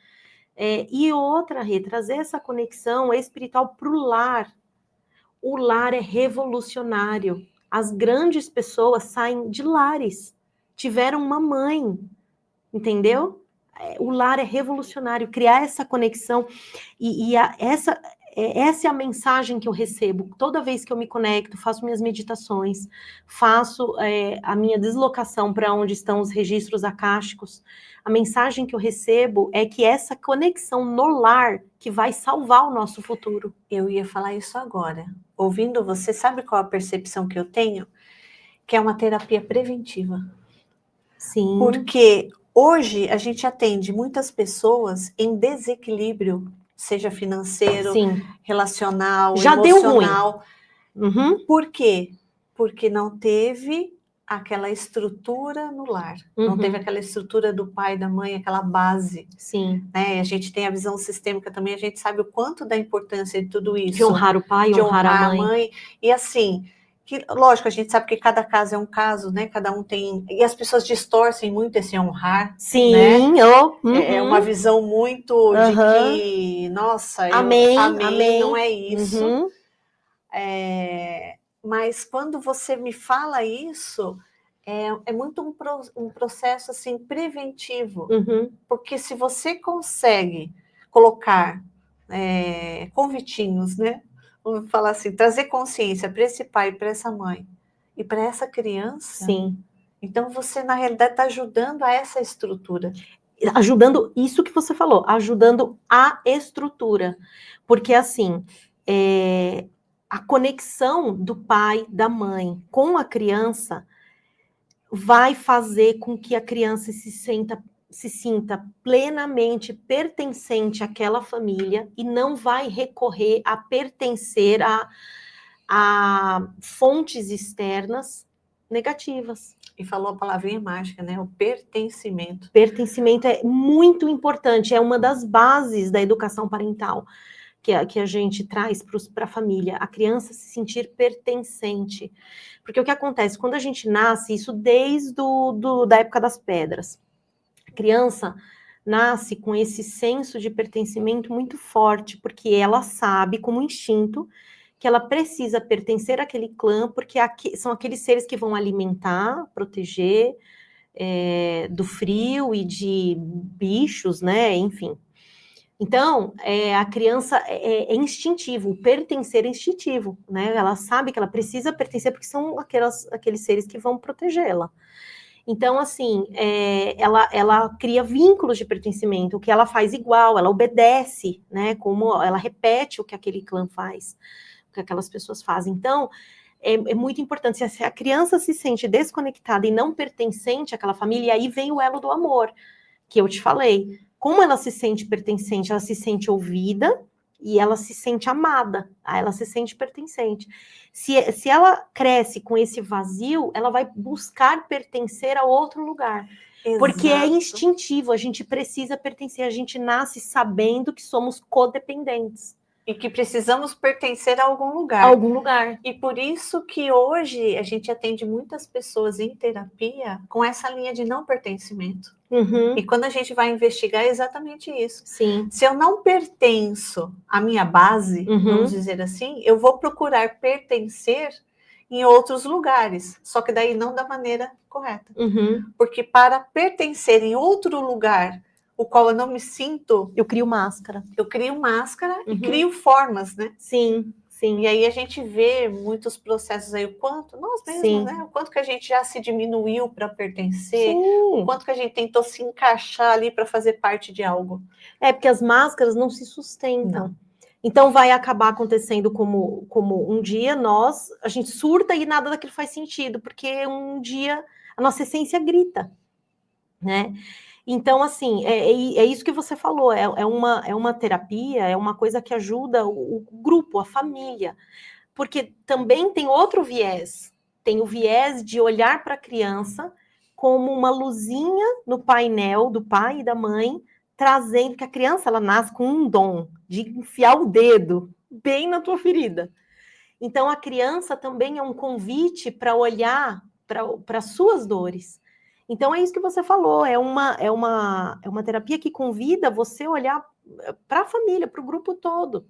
E outra, trazer essa conexão espiritual para o lar. O lar é revolucionário. As grandes pessoas saem de lares, tiveram uma mãe, entendeu? O lar é revolucionário, criar essa conexão, essa é a mensagem que eu recebo toda vez que eu me conecto, faço minhas meditações, faço a minha deslocação para onde estão os registros akáshicos. A mensagem que eu recebo é que essa conexão no lar que vai salvar o nosso futuro. Eu ia falar isso agora. Ouvindo você, sabe qual a percepção que eu tenho? Que é uma terapia preventiva. Sim. Porque hoje a gente atende muitas pessoas em desequilíbrio, seja financeiro, relacional, já emocional. Deu ruim. Por quê? Porque não teve aquela estrutura no lar, não teve aquela estrutura do pai, da mãe, aquela base. Sim. Né? A gente tem a visão sistêmica também, a gente sabe o quanto da importância de tudo isso. De honrar o pai, de honrar a mãe. E assim, que, lógico, a gente sabe que cada caso é um caso, né? Cada um tem... E as pessoas distorcem muito esse honrar. Sim, né? É uma visão muito de que, nossa, amém, não é isso. Mas quando você me fala isso, é muito um processo assim, preventivo. Porque se você consegue colocar convitinhos, né? Vamos falar assim, trazer consciência para esse pai, para essa mãe e para essa criança, então você, na realidade, está ajudando a essa estrutura. Ajudando isso que você falou, ajudando a estrutura. Porque, assim, a conexão do pai, da mãe com a criança vai fazer com que a criança se sinta plenamente pertencente àquela família e não vai recorrer a pertencer a fontes externas negativas. E falou a palavrinha mágica, né? O pertencimento. Pertencimento é muito importante, é uma das bases da educação parental que a gente traz para a família, a criança se sentir pertencente. Porque o que acontece, quando a gente nasce, isso desde da época das pedras, a criança nasce com esse senso de pertencimento muito forte, porque ela sabe, como instinto, que ela precisa pertencer àquele clã, porque são aqueles seres que vão alimentar, proteger do frio e de bichos, né? Enfim. Então, a criança é instintivo, o pertencer é instintivo, né? Ela sabe que ela precisa pertencer porque são aqueles seres que vão protegê-la. Então, assim, ela cria vínculos de pertencimento, o que ela faz igual, ela obedece, né? Como ela repete o que aquele clã faz, o que aquelas pessoas fazem. Então, é muito importante. Se a criança se sente desconectada e não pertencente àquela família, e aí vem o elo do amor, que eu te falei. Como ela se sente pertencente, ela se sente ouvida e ela se sente amada, ela se sente pertencente. Se ela cresce com esse vazio, ela vai buscar pertencer a outro lugar. Exato. Porque é instintivo, a gente precisa pertencer, a gente nasce sabendo que somos codependentes. E que precisamos pertencer a algum lugar. A algum lugar. E por isso que hoje a gente atende muitas pessoas em terapia com essa linha de não pertencimento. Uhum. E quando a gente vai investigar, é exatamente isso. Sim. Se eu não pertenço à minha base, vamos dizer assim, eu vou procurar pertencer em outros lugares, só que daí não da maneira correta. Porque para pertencer em outro lugar, o qual eu não me sinto... Eu crio máscara. Eu crio máscara e crio formas, né? Sim. Sim. E aí a gente vê muitos processos aí, o quanto, nós mesmos, né? O quanto que a gente já se diminuiu para pertencer, o quanto que a gente tentou se encaixar ali para fazer parte de algo. Porque as máscaras não se sustentam. Não. Então vai acabar acontecendo como um dia a gente surta e nada daquilo faz sentido, porque um dia a nossa essência grita, né? Então, assim, é isso que você falou, é uma terapia, é uma coisa que ajuda o grupo, a família, porque também tem outro viés, tem o viés de olhar para a criança como uma luzinha no painel do pai e da mãe, trazendo que a criança, ela nasce com um dom de enfiar o dedo bem na tua ferida. Então, a criança também é um convite para olhar para as suas dores. Então, é isso que você falou, é uma terapia que convida você a olhar para a família, para o grupo todo.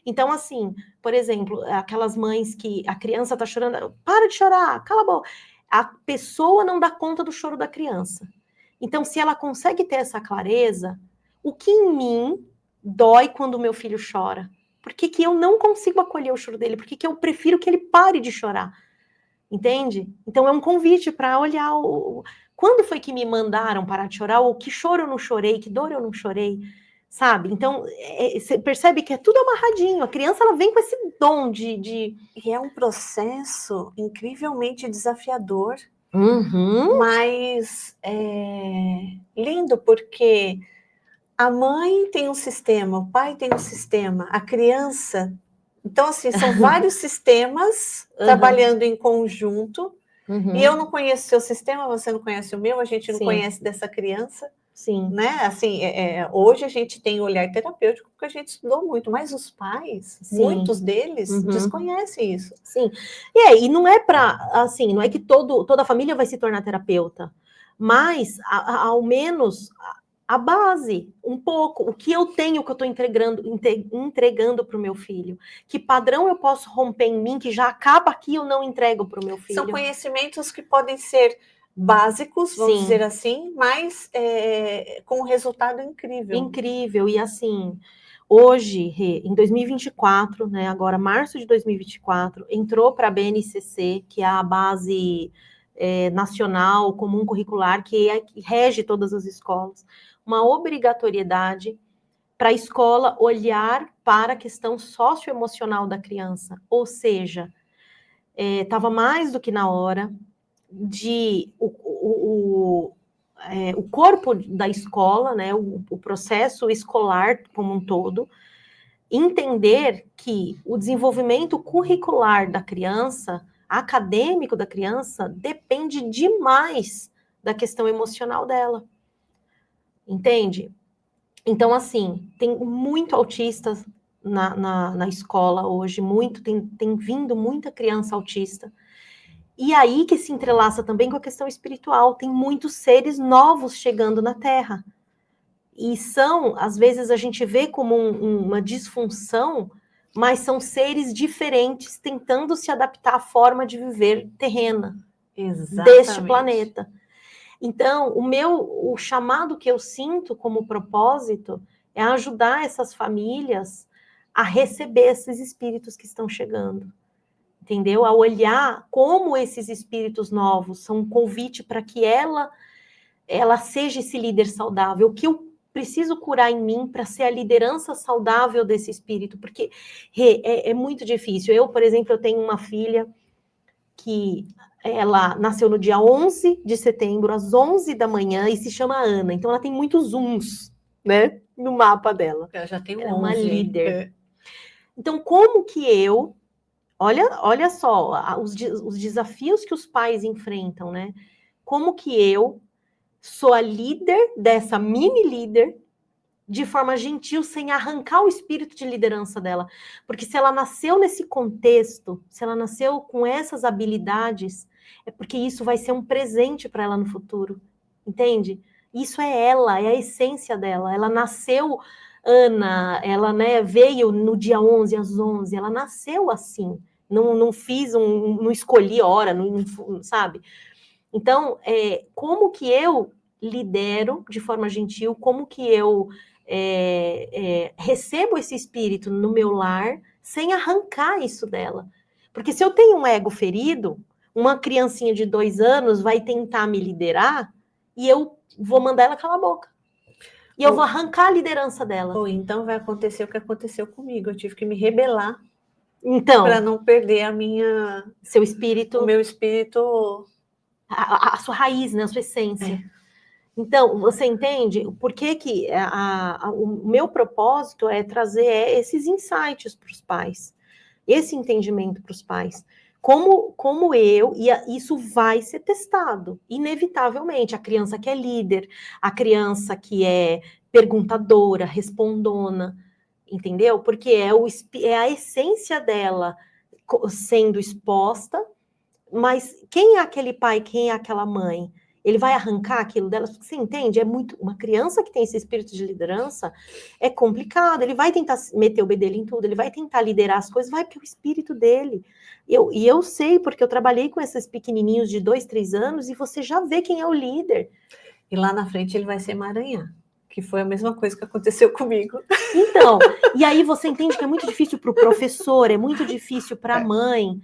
Então, assim, por exemplo, aquelas mães que a criança está chorando, para de chorar, cala a boca. A pessoa não dá conta do choro da criança. Então, se ela consegue ter essa clareza, o que em mim dói quando o meu filho chora? Por que eu não consigo acolher o choro dele? Por que eu prefiro que ele pare de chorar? Entende? Então, é um convite para olhar quando foi que me mandaram parar de chorar? Ou que choro eu não chorei? Que dor eu não chorei? Sabe? Então, você percebe que é tudo amarradinho. A criança, ela vem com esse dom de... E é um processo incrivelmente desafiador, mas lindo, porque a mãe tem um sistema, o pai tem um sistema, a criança... Então, assim, são vários sistemas trabalhando em conjunto. E eu não conheço o seu sistema, você não conhece o meu, a gente não conhece dessa criança. Sim. Né? Assim, hoje a gente tem o olhar terapêutico porque a gente estudou muito, mas os pais, muitos deles, desconhecem isso. Sim. E não é para, assim, não é que toda a família vai se tornar terapeuta, mas ao menos a base, um pouco, o que eu tenho, que eu estou entregando para o meu filho. Que padrão eu posso romper em mim, que já acaba aqui, eu não entrego para o meu filho. São conhecimentos que podem ser básicos, vamos dizer assim, mas com um resultado incrível. Incrível, e assim, hoje, em 2024, né, agora março de 2024, entrou para a BNCC, que é a base nacional comum curricular, que rege todas as escolas, uma obrigatoriedade para a escola olhar para a questão socioemocional da criança, ou seja, estava mais do que na hora de o corpo da escola, né, o processo escolar como um todo, entender que o desenvolvimento curricular da criança, acadêmico da criança, depende demais da questão emocional dela. Entende? Então, assim, tem muito autista na escola hoje, tem vindo muita criança autista. E aí que se entrelaça também com a questão espiritual. Tem muitos seres novos chegando na Terra. E são, às vezes a gente vê como uma disfunção, mas são seres diferentes tentando se adaptar à forma de viver terrena deste planeta. Então, o chamado que eu sinto como propósito é ajudar essas famílias a receber esses espíritos que estão chegando, entendeu? A olhar como esses espíritos novos são um convite para que ela seja esse líder saudável, o que eu preciso curar em mim para ser a liderança saudável desse espírito, porque é muito difícil. Eu, por exemplo, eu tenho uma filha que ela nasceu no dia 11 de setembro, às 11 da manhã, e se chama Ana. Então, ela tem muitos zooms, né, no mapa dela. Eu já tenho 11. Ela é uma líder. Então, como que eu... Olha só, os desafios que os pais enfrentam, né? Como que eu sou a líder dessa mini líder de forma gentil, sem arrancar o espírito de liderança dela. Porque se ela nasceu nesse contexto, se ela nasceu com essas habilidades, é porque isso vai ser um presente para ela no futuro. Entende? Isso é ela, é a essência dela. Ela nasceu, Ana, ela, né, veio no dia 11, às 11, ela nasceu assim. Não escolhi hora, sabe? Então, como que eu lidero de forma gentil, como que eu recebo esse espírito no meu lar sem arrancar isso dela. Porque se eu tenho um ego ferido, uma criancinha de 2 anos vai tentar me liderar e eu vou mandar ela calar a boca. E eu vou arrancar a liderança dela. Ou então vai acontecer o que aconteceu comigo. Eu tive que me rebelar para não perder seu espírito, o meu espírito, a sua raiz, né, a sua essência. Então, você entende por que o meu propósito é trazer esses insights para os pais, esse entendimento para os pais. Como isso vai ser testado, inevitavelmente. A criança que é líder, a criança que é perguntadora, respondona, entendeu? Porque é a essência dela sendo exposta, mas quem é aquele pai, quem é aquela mãe? Ele vai arrancar aquilo delas? Porque você entende? É muito. Uma criança que tem esse espírito de liderança é complicado. Ele vai tentar meter o bedelho em tudo, ele vai tentar liderar as coisas, vai porque é o espírito dele. E eu sei, porque eu trabalhei com esses pequenininhos de 2, 3 anos, e você já vê quem é o líder. E lá na frente ele vai se emaranhar, que foi a mesma coisa que aconteceu comigo. Então, e aí você entende que é muito difícil para o professor, é muito difícil para a mãe.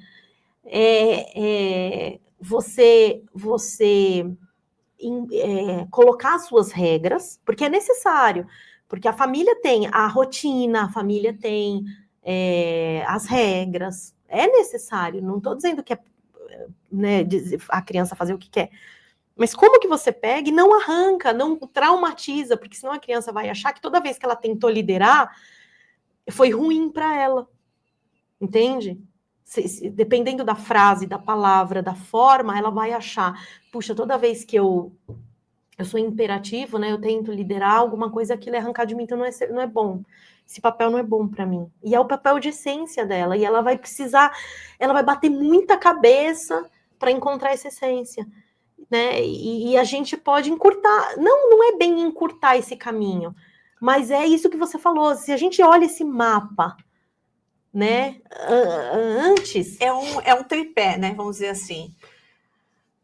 Você colocar as suas regras, porque é necessário, porque a família tem a rotina, a família tem as regras, é necessário, não estou dizendo que a criança fazer o que quer, mas como que você pega e não arranca, não traumatiza, porque senão a criança vai achar que toda vez que ela tentou liderar, foi ruim para ela, entende? Dependendo da frase, da palavra, da forma, ela vai achar, puxa, toda vez que eu sou imperativo, né, eu tento liderar alguma coisa, aquilo é arrancar de mim, então não é bom. Esse papel não é bom para mim. E é o papel de essência dela, e ela vai precisar, ela vai bater muita cabeça para encontrar essa essência, né? E a gente pode encurtar, não é bem encurtar esse caminho, mas é isso que você falou, se a gente olha esse mapa, né, antes... É um tripé, né, vamos dizer assim.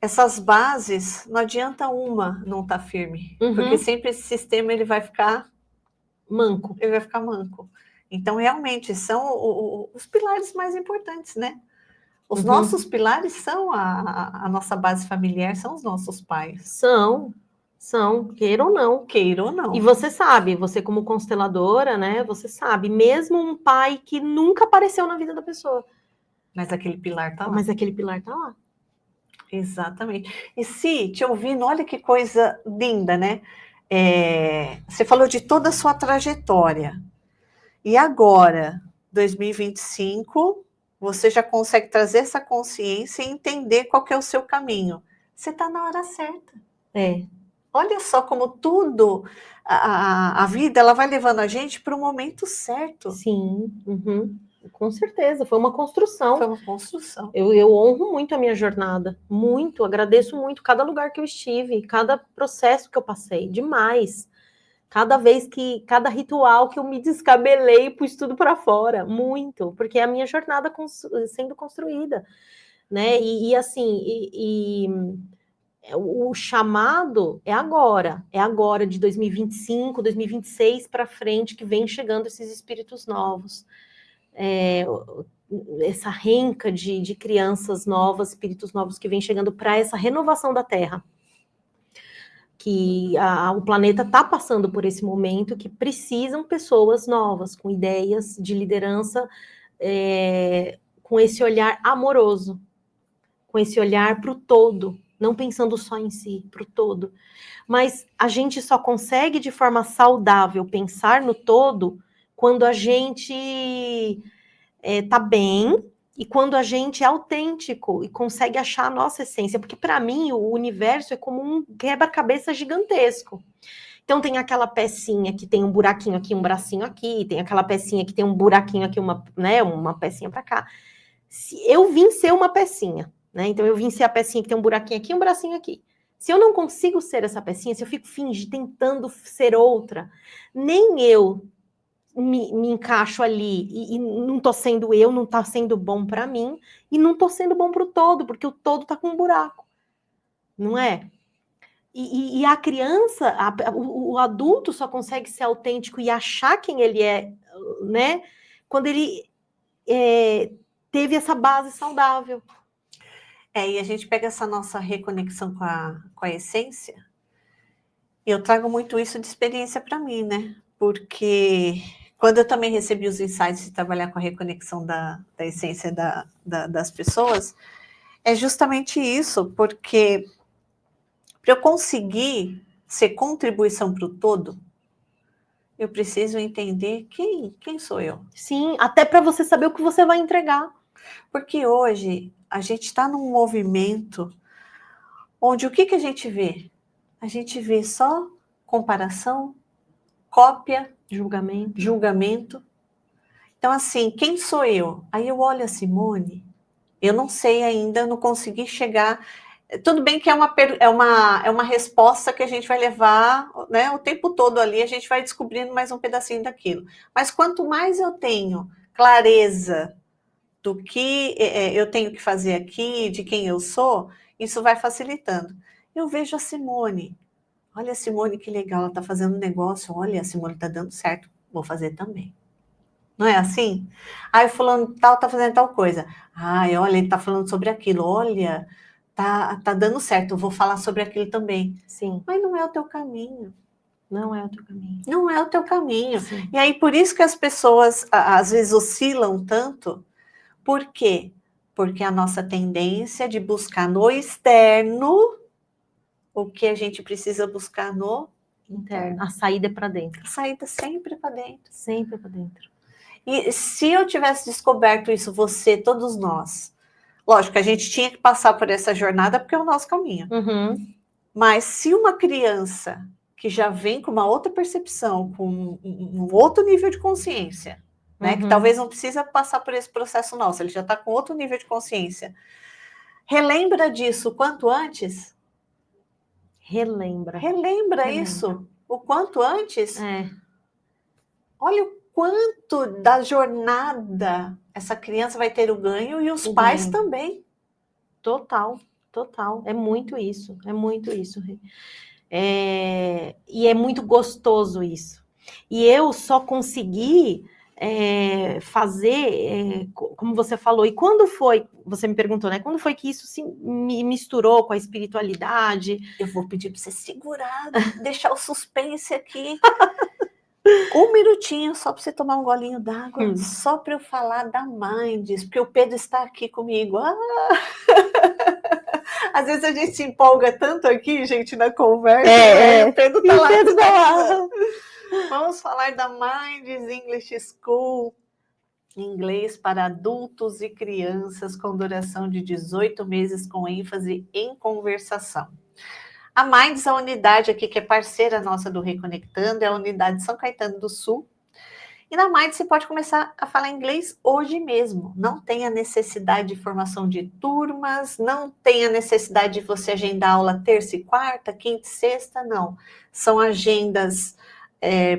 Essas bases, não adianta uma não estar firme, porque sempre esse sistema ele vai ficar manco. Ele vai ficar manco. Então, realmente, são os pilares mais importantes, né? Os nossos pilares são a nossa base familiar, são os nossos pais. São, queira ou não. Queira ou não. E você sabe, você como consteladora, né, você sabe, mesmo um pai que nunca apareceu na vida da pessoa. Mas aquele pilar tá lá. Mas aquele pilar tá lá. Exatamente. E se te ouvindo, olha que coisa linda, né? Você falou de toda a sua trajetória. E agora, 2025, você já consegue trazer essa consciência e entender qual que é o seu caminho. Você está na hora certa. Olha só como tudo, a vida, ela vai levando a gente para o momento certo. Sim, com certeza, foi uma construção. Foi uma construção. Eu honro muito a minha jornada, muito, agradeço muito cada lugar que eu estive, cada processo que eu passei, demais. Cada ritual que eu me descabelei e pus tudo para fora, muito, porque é a minha jornada sendo construída, né? O chamado é agora de 2025, 2026 para frente que vem chegando esses espíritos novos. Essa renca de crianças novas, espíritos novos que vem chegando para essa renovação da Terra. Que o planeta está passando por esse momento que precisam pessoas novas, com ideias de liderança, com esse olhar amoroso, com esse olhar para o todo, não pensando só em si, para o todo. Mas a gente só consegue, de forma saudável, pensar no todo quando a gente tá bem e quando a gente é autêntico e consegue achar a nossa essência. Porque, para mim, o universo é como um quebra-cabeça gigantesco. Então, tem aquela pecinha que tem um buraquinho aqui, um bracinho aqui, tem aquela pecinha que tem um buraquinho aqui, uma pecinha para cá. Eu vim ser uma pecinha, né? Então, eu vim ser a pecinha que tem um buraquinho aqui, um bracinho aqui. Se eu não consigo ser essa pecinha, se eu fico tentando ser outra, nem eu me encaixo ali e não tô sendo eu, não tá sendo bom para mim e não tô sendo bom para o todo, porque o todo tá com um buraco, não é? E a criança, o adulto só consegue ser autêntico e achar quem ele é, né? Quando ele teve essa base saudável. E a gente pega essa nossa reconexão com a essência. Eu trago muito isso de experiência para mim, né? Porque quando eu também recebi os insights de trabalhar com a reconexão da essência das pessoas, é justamente isso, porque para eu conseguir ser contribuição para o todo, eu preciso entender quem sou eu. Sim, até para você saber o que você vai entregar. Porque hoje a gente está num movimento onde o que a gente vê? A gente vê só comparação, cópia, julgamento. Então, assim, quem sou eu? Aí eu olho a Simone, eu não sei ainda, eu não consegui chegar. Tudo bem que é uma resposta que a gente vai levar, né, o tempo todo ali, a gente vai descobrindo mais um pedacinho daquilo. Mas quanto mais eu tenho clareza do que eu tenho que fazer aqui, de quem eu sou, isso vai facilitando. Eu vejo a Simone. Olha a Simone, que legal, ela está fazendo um negócio. Olha, a Simone está dando certo, vou fazer também. Não é assim? Aí fulano tal está fazendo tal coisa. Ai, olha, ele está falando sobre aquilo. Olha, tá dando certo, eu vou falar sobre aquilo também. Sim. Mas não é o teu caminho. Não é o teu caminho. Não é o teu caminho. Sim. E aí, por isso que as pessoas, às vezes, oscilam tanto. Por quê? Porque a nossa tendência é de buscar no externo o que a gente precisa buscar no interno. A saída é para dentro. A saída sempre para dentro. Sempre para dentro. E se eu tivesse descoberto isso, você, todos nós, lógico que a gente tinha que passar por essa jornada porque é o nosso caminho. Uhum. Mas se uma criança que já vem com uma outra percepção, com um outro nível de consciência, né, que talvez não precisa passar por esse processo nosso, ele já está com outro nível de consciência, relembra disso o quanto antes? Relembra isso o quanto antes. É. Olha o quanto da jornada essa criança vai ter o ganho e os pais também. Total. É muito isso. E é muito gostoso isso. E eu só consegui fazer, como você falou, e quando foi, você me perguntou, né? Quando foi que isso se me misturou com a espiritualidade? Eu vou pedir para você segurar, deixar o suspense aqui. Um minutinho só para você tomar um golinho d'água, só para eu falar da Minds, porque o Pedro está aqui comigo. Às vezes a gente se empolga tanto aqui, gente, na conversa. O Pedro está lá. Vamos falar da Minds English School, inglês para adultos e crianças com duração de 18 meses, com ênfase em conversação. A Minds, a unidade aqui que é parceira nossa do Reconectando, é a unidade de São Caetano do Sul. E na Minds você pode começar a falar inglês hoje mesmo. Não tem a necessidade de formação de turmas, não tem a necessidade de você agendar aula terça e quarta, quinta e sexta, não. São agendas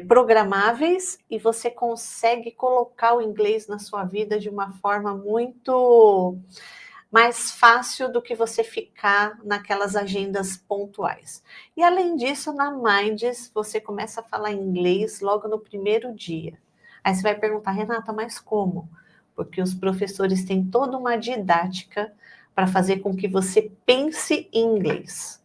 programáveis e você consegue colocar o inglês na sua vida de uma forma muito mais fácil do que você ficar naquelas agendas pontuais. E além disso, na Minds, você começa a falar inglês logo no primeiro dia. Aí você vai perguntar, Renata, mas como? Porque os professores têm toda uma didática para fazer com que você pense em inglês.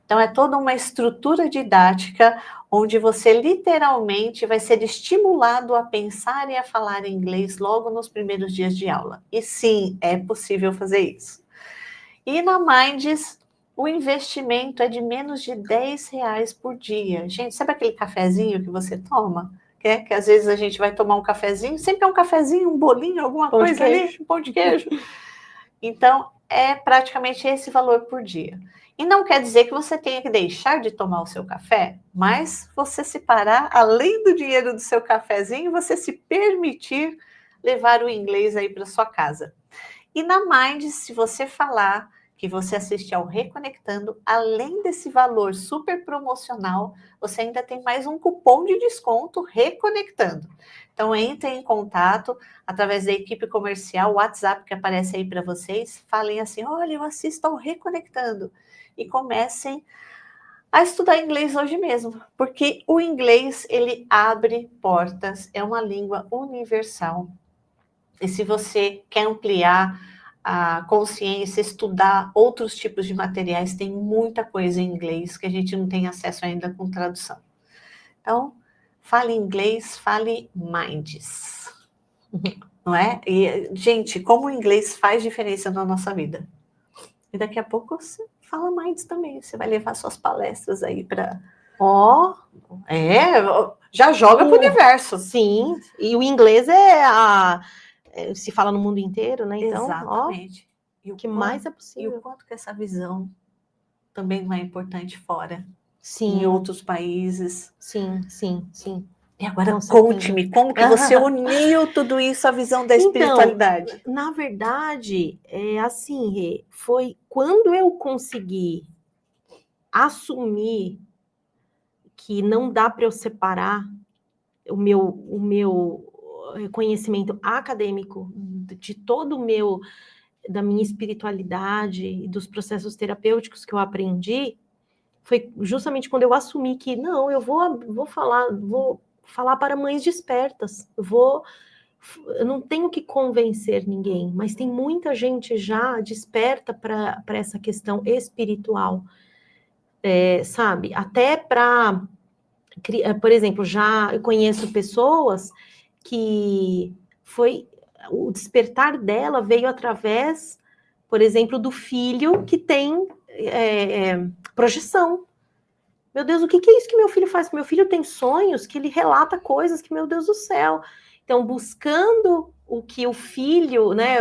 Então, é toda uma estrutura didática onde você literalmente vai ser estimulado a pensar e a falar inglês logo nos primeiros dias de aula. E sim, é possível fazer isso. E na Minds, o investimento é de menos de R$10 por dia. Gente, sabe aquele cafezinho que você toma? Que às vezes a gente vai tomar um cafezinho, sempre é um cafezinho, um bolinho, alguma Pão de coisa ali, queijo. um pão de queijo. Então, é praticamente esse valor por dia. E não quer dizer que você tenha que deixar de tomar o seu café, mas você separar, além do dinheiro do seu cafezinho, você se permitir levar o inglês aí para sua casa. E na Mind, se você falar que você assiste ao Reconectando, além desse valor super promocional, você ainda tem mais um cupom de desconto Reconectando. Então, entre em contato através da equipe comercial, o WhatsApp que aparece aí para vocês, falem assim, olha, eu assisto ao Reconectando. E comecem a estudar inglês hoje mesmo, porque o inglês, ele abre portas, é uma língua universal. E se você quer ampliar a consciência, estudar outros tipos de materiais, tem muita coisa em inglês que a gente não tem acesso ainda com tradução. Então, fale inglês, fale Minds. Não é? E, gente, como o inglês faz diferença na nossa vida. E daqui a pouco você fala Minds também. Você vai levar suas palestras aí para... já joga para o universo. Sim, e o inglês se fala no mundo inteiro, né? Então, exatamente. O que mais é E possível. o quanto que essa visão também não é importante fora. Sim. Em outros países. Sim. E agora conte-me, como que você uniu tudo isso à visão da espiritualidade? Então, na verdade, assim, foi quando eu consegui assumir que não dá para eu separar o meu conhecimento acadêmico de todo da minha espiritualidade e dos processos terapêuticos que eu aprendi, foi justamente quando eu assumi que não, eu vou falar para mães despertas, eu não tenho que convencer ninguém, mas tem muita gente já desperta para essa questão espiritual, sabe? Até para, por exemplo, eu conheço pessoas que o despertar dela veio através, por exemplo, do filho que tem projeção. Meu Deus, o que é isso que meu filho faz? Meu filho tem sonhos que ele relata coisas que, meu Deus do céu. Então, buscando o que o filho, né,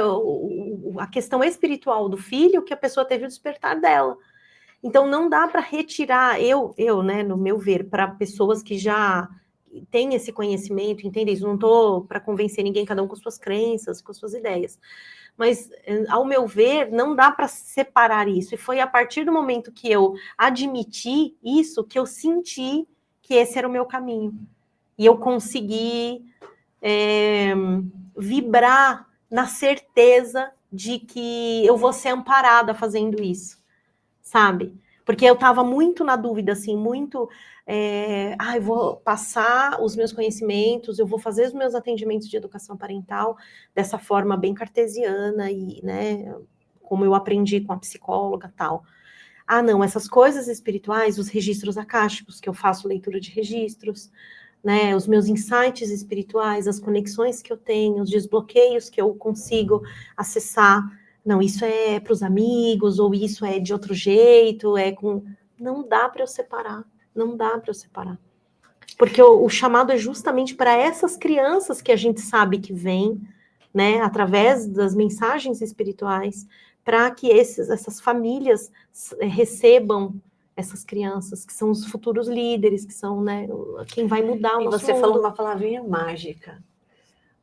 a questão espiritual do filho, que a pessoa teve o despertar dela. Então, não dá para retirar, né, no meu ver, para pessoas que já têm esse conhecimento, entendem isso? Não estou para convencer ninguém, cada um com suas crenças, com suas ideias. Mas, ao meu ver, não dá para separar isso. E foi a partir do momento que eu admiti isso que eu senti que esse era o meu caminho. E eu consegui vibrar na certeza de que eu vou ser amparada fazendo isso, sabe? Porque eu estava muito na dúvida, assim, muito... eu vou passar os meus conhecimentos, eu vou fazer os meus atendimentos de educação parental dessa forma bem cartesiana e, né, como eu aprendi com a psicóloga e tal. Ah, não, essas coisas espirituais, os registros akáshicos, que eu faço leitura de registros, né, os meus insights espirituais, as conexões que eu tenho, os desbloqueios que eu consigo acessar. Não, isso é para os amigos, ou isso é de outro jeito, não dá para eu separar, não dá para eu separar. Porque o chamado é justamente para essas crianças que a gente sabe que vem, né, através das mensagens espirituais, para que essas famílias recebam essas crianças, que são os futuros líderes, que são, né, quem vai mudar o nosso mundo. E você falou uma palavrinha mágica.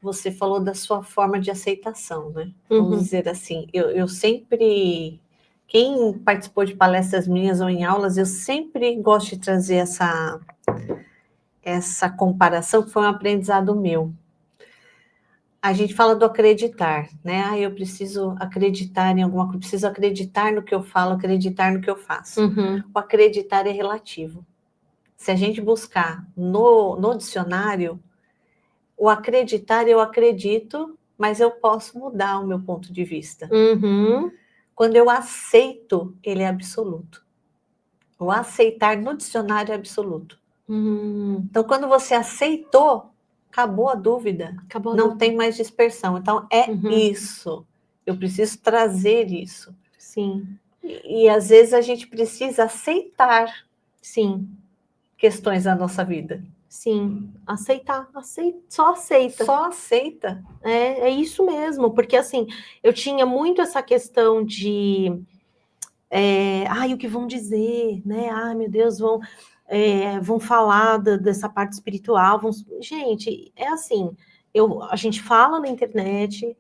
Você falou da sua forma de aceitação, né? Vamos dizer assim, eu sempre... Quem participou de palestras minhas ou em aulas, eu sempre gosto de trazer essa comparação, que foi um aprendizado meu. A gente fala do acreditar, né? Ah, eu preciso acreditar em alguma coisa, preciso acreditar no que eu falo, acreditar no que eu faço. O acreditar é relativo. Se a gente buscar no dicionário, o acreditar, eu acredito, mas eu posso mudar o meu ponto de vista. Quando eu aceito, ele é absoluto. O aceitar no dicionário é absoluto. Então, quando você aceitou, acabou a dúvida. Não tem mais dispersão. Então, é isso. Eu preciso trazer isso. Sim. E às vezes a gente precisa aceitar Sim. questões da nossa vida. Sim. Aceitar. Só aceita. Só aceita. É isso mesmo. Porque, assim, eu tinha muito essa questão de... o que vão dizer, né? Ai, meu Deus, vão falar dessa parte espiritual. Gente, é assim, a gente fala na internet,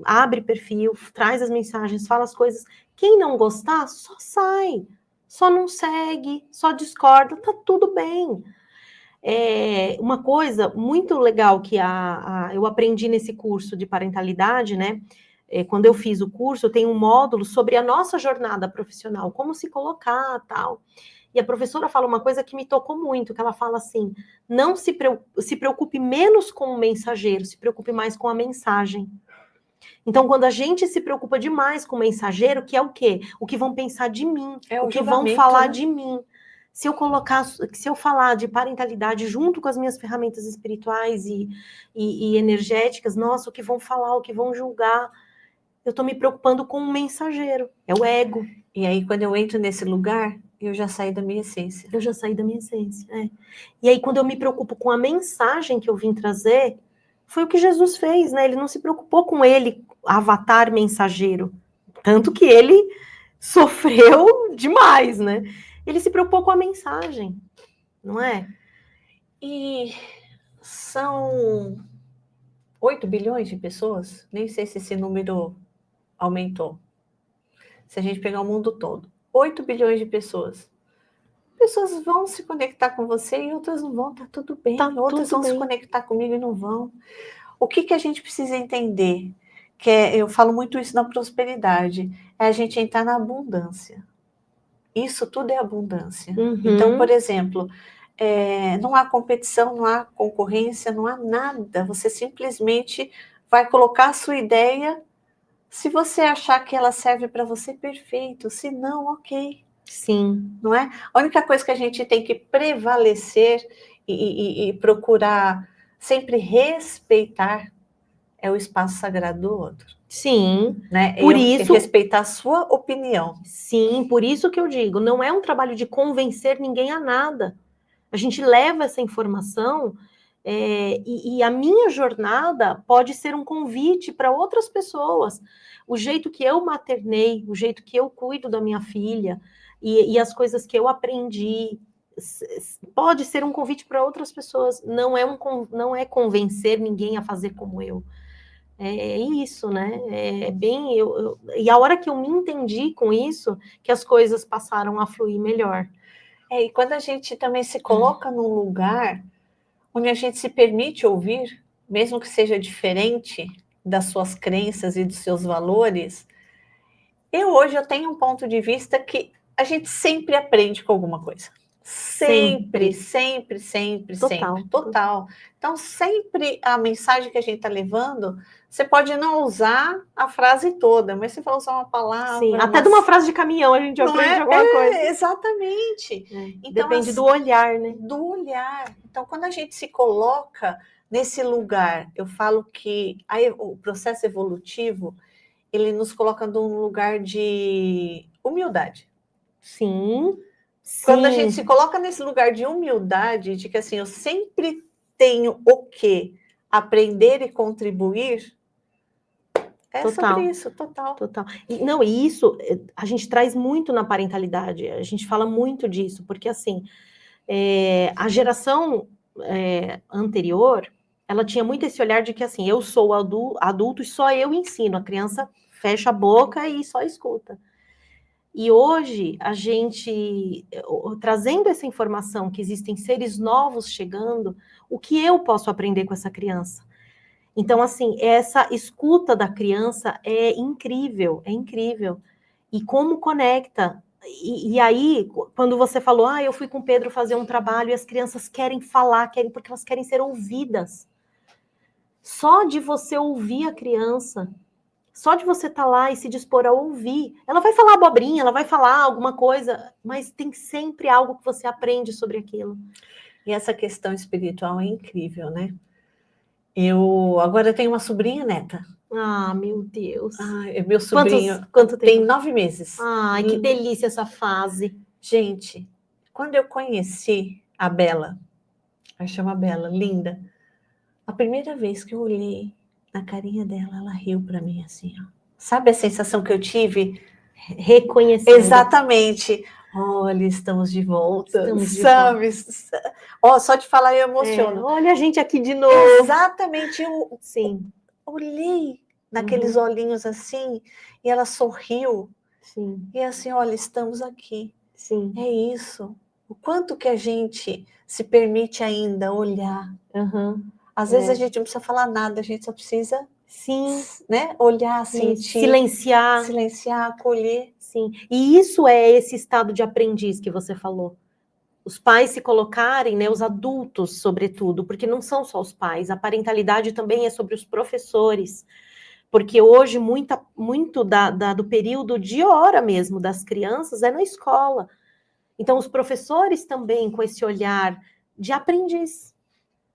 abre perfil, traz as mensagens, fala as coisas. Quem não gostar, só sai, só não segue, só discorda, tá tudo bem. Uma coisa muito legal que eu aprendi nesse curso de parentalidade, né? Quando eu fiz o curso, tem um módulo sobre a nossa jornada profissional, como se colocar, tal. E a professora fala uma coisa que me tocou muito, que ela fala assim, não se preocupe menos com o mensageiro, se preocupe mais com a mensagem. Então, quando a gente se preocupa demais com o mensageiro, que é o quê? O que vão pensar de mim, o que vão falar, né, de mim. Se eu falar de parentalidade junto com as minhas ferramentas espirituais e energéticas, nossa, o que vão falar, o que vão julgar, eu estou me preocupando com o mensageiro, é o ego. E aí, quando eu entro nesse lugar, eu já saí da minha essência. Eu já saí da minha essência, E aí, quando eu me preocupo com a mensagem que eu vim trazer, foi o que Jesus fez, né? Ele não se preocupou com ele, avatar mensageiro. Tanto que ele sofreu demais, né? Ele se preocupou com a mensagem, não é? E são 8 bilhões de pessoas? Nem sei se esse número aumentou. Se a gente pegar o mundo todo. 8 bilhões de pessoas. Pessoas vão se conectar com você e outras não vão, tá tudo bem. Outras vão se conectar comigo e não vão. O que a gente precisa entender? Eu falo muito isso na prosperidade, é a gente entrar na abundância. Isso tudo é abundância. Então, por exemplo, não há competição, não há concorrência, não há nada. Você simplesmente vai colocar a sua ideia. Se você achar que ela serve para você, perfeito. Se não, ok. Sim. Não é? A única coisa que a gente tem que prevalecer e procurar sempre respeitar é o espaço sagrado do outro. Sim. Né? Por isso, respeitar a sua opinião. Sim, por isso que eu digo, não é um trabalho de convencer ninguém a nada. A gente leva essa informação e a minha jornada pode ser um convite para outras pessoas. O jeito que eu maternei, o jeito que eu cuido da minha filha e as coisas que eu aprendi, pode ser um convite para outras pessoas. Não é convencer ninguém a fazer como eu. É isso, né? E a hora que eu me entendi com isso, que as coisas passaram a fluir melhor. E quando a gente também se coloca num lugar onde a gente se permite ouvir, mesmo que seja diferente das suas crenças e dos seus valores, hoje eu tenho um ponto de vista que a gente sempre aprende com alguma coisa. Sempre. Total. Então, sempre a mensagem que a gente está levando, você pode não usar a frase toda, mas você vai usar uma palavra. Sim, até de uma frase de caminhão a gente aprende alguma coisa. Exatamente. Então, depende do olhar, né? Do olhar. Então, quando a gente se coloca nesse lugar, eu falo que o processo evolutivo, ele nos coloca num lugar de humildade. Sim. Quando a gente se coloca nesse lugar de humildade, de que assim, eu sempre tenho o que aprender e contribuir, sobre isso, total. E isso a gente traz muito na parentalidade, a gente fala muito disso, porque assim, a geração anterior, ela tinha muito esse olhar de que assim, eu sou adulto e só eu ensino, a criança fecha a boca e só escuta. E hoje, a gente, trazendo essa informação que existem seres novos chegando, o que eu posso aprender com essa criança? Então, assim, essa escuta da criança é incrível, é incrível. E como conecta. E aí, quando você falou, eu fui com o Pedro fazer um trabalho e as crianças querem falar, porque elas querem ser ouvidas. Só de você ouvir a criança, só de você estar lá e se dispor a ouvir, ela vai falar abobrinha, ela vai falar alguma coisa, mas tem sempre algo que você aprende sobre aquilo. E essa questão espiritual é incrível, né? Eu agora tenho uma sobrinha neta. Ah, meu Deus. Meu sobrinho Quanto tempo? tem 9 meses. Ai, que delícia essa fase. Gente, quando eu conheci a Bela, ela chama Bela, linda, a primeira vez que eu olhei na carinha dela, ela riu para mim assim, ó. Sabe a sensação que eu tive? Reconhecendo. Exatamente. Olha, estamos de volta, Estamos de sabe? Só de falar eu emociono. Olha a gente aqui de novo. Exatamente. Eu Sim. olhei naqueles olhinhos assim e ela sorriu. Sim. E assim, olha, estamos aqui. Sim. É isso. O quanto que a gente se permite ainda olhar. Às vezes a gente não precisa falar nada, a gente só precisa, sim, né, olhar, sentir, silenciar, acolher. Sim. E isso é esse estado de aprendiz que você falou. Os pais se colocarem, né, os adultos, sobretudo, porque não são só os pais, a parentalidade também é sobre os professores. Porque hoje muito do período de hora mesmo das crianças é na escola. Então, os professores também com esse olhar de aprendiz,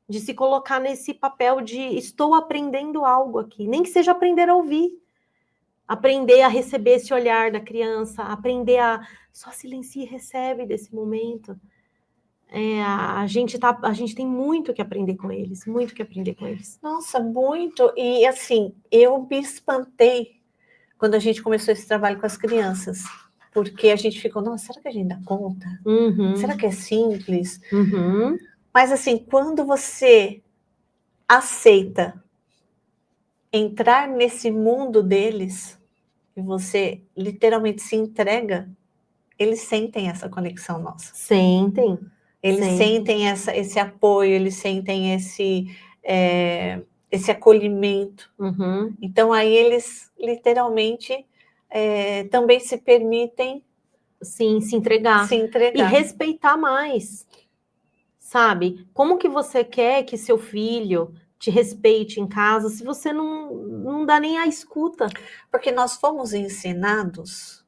de se colocar nesse papel de estou aprendendo algo aqui, nem que seja aprender a ouvir, aprender a receber esse olhar da criança, aprender a só silenciar e recebe desse momento. A gente tem muito que aprender com eles, muito que aprender com eles. Nossa, muito. E assim, eu me espantei quando a gente começou esse trabalho com as crianças, porque a gente ficou, nossa, será que a gente dá conta? Será que é simples? Mas assim, quando você aceita entrar nesse mundo deles, e você literalmente se entrega, eles sentem essa conexão nossa. Sentem. Eles sentem esse apoio, eles sentem esse acolhimento. Então, aí eles literalmente também se permitem sim, se entregar. E respeitar mais. Sabe? Como que você quer que seu filho te respeite em casa se você não dá nem a escuta? Porque nós fomos ensinados,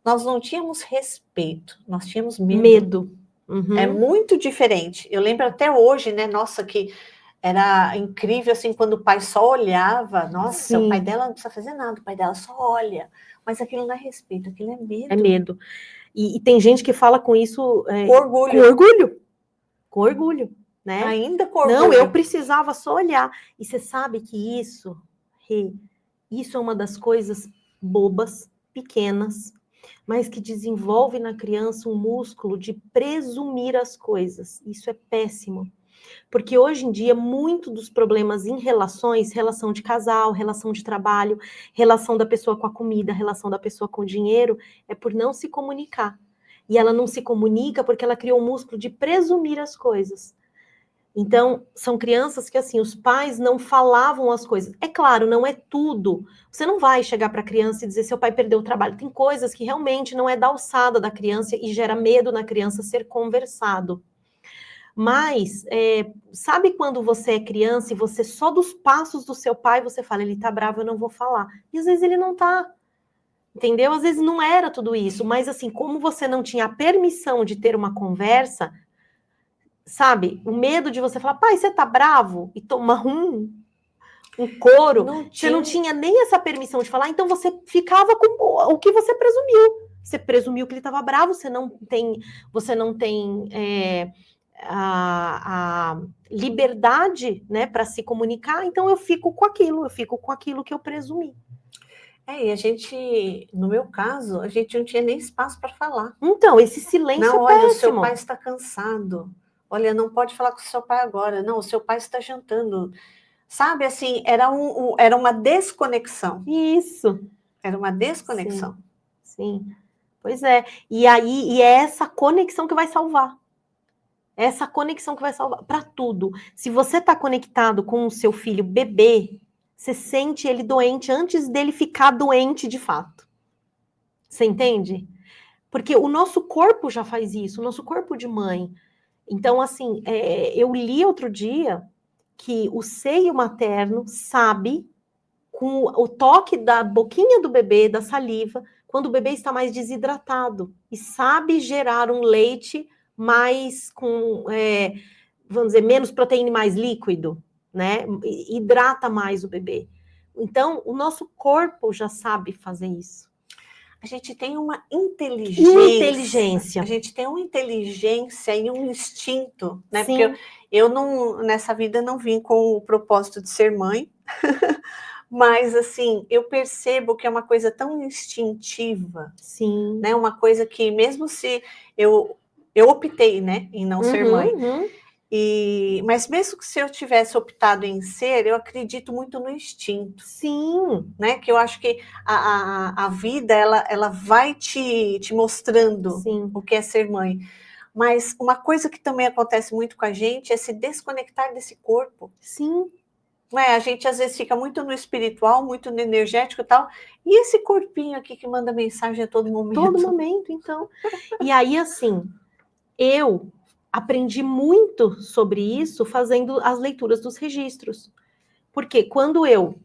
nós não tínhamos respeito, nós tínhamos medo. É muito diferente. Eu lembro até hoje, né? Nossa, que era incrível, assim, quando o pai só olhava. Nossa, sim. O pai dela não precisa fazer nada, o pai dela só olha. Mas aquilo não é respeito, aquilo é medo. É medo. E tem gente que fala com isso... Com orgulho, né? Ainda com orgulho. Não, eu precisava só olhar. E você sabe que isso é uma das coisas bobas, pequenas, mas que desenvolve na criança um músculo de presumir as coisas. Isso é péssimo. Porque hoje em dia, muito dos problemas em relações, relação de casal, relação de trabalho, relação da pessoa com a comida, relação da pessoa com o dinheiro, é por não se comunicar. E ela não se comunica porque ela criou um músculo de presumir as coisas. Então, são crianças que, assim, os pais não falavam as coisas. É claro, não é tudo. Você não vai chegar para a criança e dizer seu pai perdeu o trabalho. Tem coisas que realmente não é da alçada da criança e gera medo na criança ser conversado. Mas, sabe quando você é criança e você só dos passos do seu pai, você fala, ele tá bravo, eu não vou falar. E às vezes ele não tá. Entendeu? Às vezes não era tudo isso. Mas, assim, como você não tinha a permissão de ter uma conversa... Sabe, o medo de você falar, pai, você tá bravo? E tomar um couro. Você não tinha nem essa permissão de falar, então você ficava com o que você presumiu. Você presumiu que ele estava bravo, você não tem a liberdade, né, para se comunicar, então eu fico com aquilo que eu presumi. E a gente, no meu caso, a gente não tinha nem espaço para falar. Então, esse silêncio não, é péssimo. Olha, o seu pai está cansado. Olha, não pode falar com o seu pai agora. Não, o seu pai está jantando. Sabe, assim, era uma desconexão. Isso. Era uma desconexão. Sim. Pois é. E aí, é essa conexão que vai salvar. Essa conexão que vai salvar para tudo. Se você está conectado com o seu filho bebê, você sente ele doente antes dele ficar doente de fato. Você entende? Porque o nosso corpo já faz isso, o nosso corpo de mãe. Então, assim, eu li outro dia que o seio materno sabe, com o toque da boquinha do bebê, da saliva, quando o bebê está mais desidratado. E sabe gerar um leite mais com, vamos dizer, menos proteína e mais líquido, né? Hidrata mais o bebê. Então, o nosso corpo já sabe fazer isso. A gente tem uma inteligência. A gente tem uma inteligência e um instinto, né? Sim. Porque eu não, nessa vida não vim com o propósito de ser mãe, mas assim, eu percebo que é uma coisa tão instintiva. Sim. Né? Uma coisa que mesmo se eu optei, né, em não ser mãe. Mas mesmo que se eu tivesse optado em ser, eu acredito muito no instinto. Sim. Né? Que eu acho que a vida, ela vai te mostrando Sim. o que é ser mãe. Mas uma coisa que também acontece muito com a gente é se desconectar desse corpo. Sim. Não é? A gente às vezes fica muito no espiritual, muito no energético e tal. E esse corpinho aqui que manda mensagem a todo momento? Todo momento, então. E aí, assim, eu aprendi muito sobre isso fazendo as leituras dos registros. Porque quando eu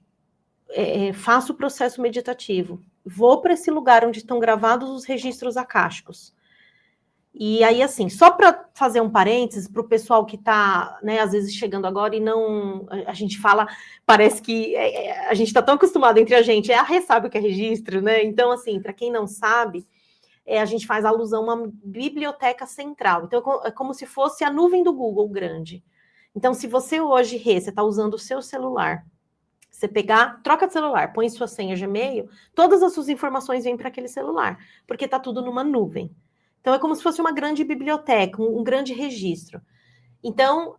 faço o processo meditativo, vou para esse lugar onde estão gravados os registros akáshicos. E aí, assim, só para fazer um parênteses para o pessoal que está, né, às vezes chegando agora e não. A gente fala, parece que a gente está tão acostumado entre a gente, sabe o que é registro, né? Então, assim, para quem não sabe, a gente faz alusão a uma biblioteca central. Então, é como se fosse a nuvem do Google grande. Então, se você hoje, você está usando o seu celular, você pegar, troca de celular, põe sua senha Gmail, todas as suas informações vêm para aquele celular, porque está tudo numa nuvem. Então, é como se fosse uma grande biblioteca, um grande registro. Então,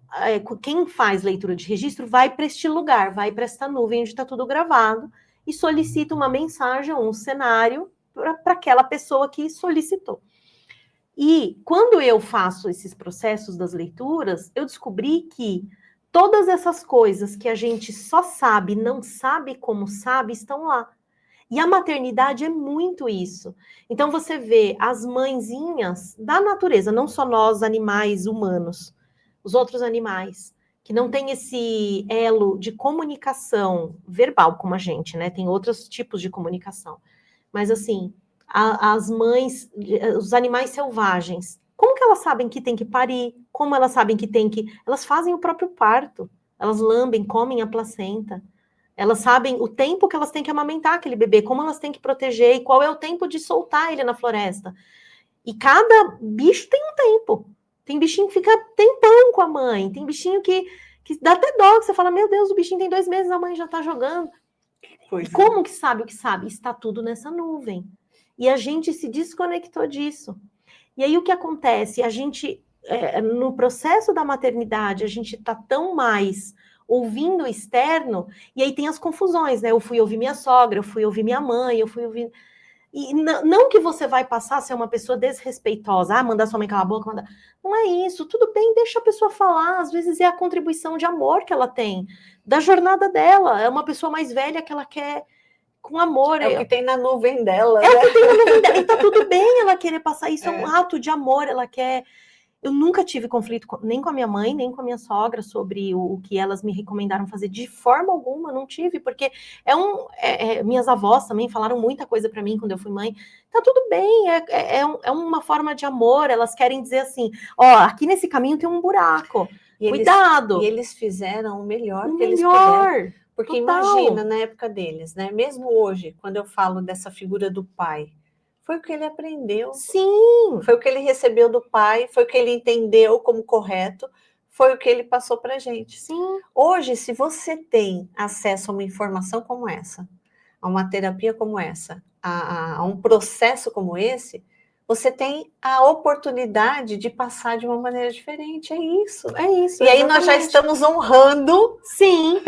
quem faz leitura de registro vai para este lugar, vai para esta nuvem onde está tudo gravado e solicita uma mensagem ou um cenário para aquela pessoa que solicitou. E quando eu faço esses processos das leituras, eu descobri que todas essas coisas que a gente só sabe, não sabe como sabe, estão lá. E a maternidade é muito isso. Então você vê as mãezinhas da natureza, não só nós, animais humanos, os outros animais, que não tem esse elo de comunicação verbal como a gente, né? Tem outros tipos de comunicação. Mas assim, as mães, os animais selvagens, como que elas sabem que tem que parir? Como elas sabem que tem que... Elas fazem o próprio parto. Elas lambem, comem a placenta. Elas sabem o tempo que elas têm que amamentar aquele bebê, como elas têm que proteger e qual é o tempo de soltar ele na floresta. E cada bicho tem um tempo. Tem bichinho que fica tempão com a mãe, tem bichinho que dá até dó, que você fala, meu Deus, o bichinho tem 2 meses, a mãe já tá jogando. E como que sabe o que sabe? Está tudo nessa nuvem. E a gente se desconectou disso. E aí o que acontece? A gente, no processo da maternidade, a gente está tão mais ouvindo o externo, e aí tem as confusões, né? Eu fui ouvir minha sogra, eu fui ouvir minha mãe, eu fui ouvir... E não que você vai passar a ser uma pessoa desrespeitosa, mandar sua mãe calar a boca, mandar... Não é isso, tudo bem, deixa a pessoa falar, às vezes é a contribuição de amor que ela tem, da jornada dela, é uma pessoa mais velha que ela quer com amor. É o que tem na nuvem dela. É, né? O que tem na nuvem dela, e tá tudo bem ela querer passar isso, é um ato de amor, ela quer... Eu nunca tive conflito nem com a minha mãe, nem com a minha sogra sobre o que elas me recomendaram fazer. De forma alguma, não tive, porque minhas avós também falaram muita coisa para mim quando eu fui mãe. Tá tudo bem, é uma forma de amor. Elas querem dizer assim, ó, aqui nesse caminho tem um buraco, cuidado. E eles fizeram o melhor que eles puderam. Porque total. imagina, na época deles, né? Mesmo hoje, quando eu falo dessa figura do pai, foi o que ele aprendeu. Sim. Foi o que ele recebeu do pai, foi o que ele entendeu como correto, foi o que ele passou para a gente. Sim. Hoje, se você tem acesso a uma informação como essa, a uma terapia como essa, a um processo como esse, você tem a oportunidade de passar de uma maneira diferente. É isso. É isso. E aí nós já estamos honrando. Sim.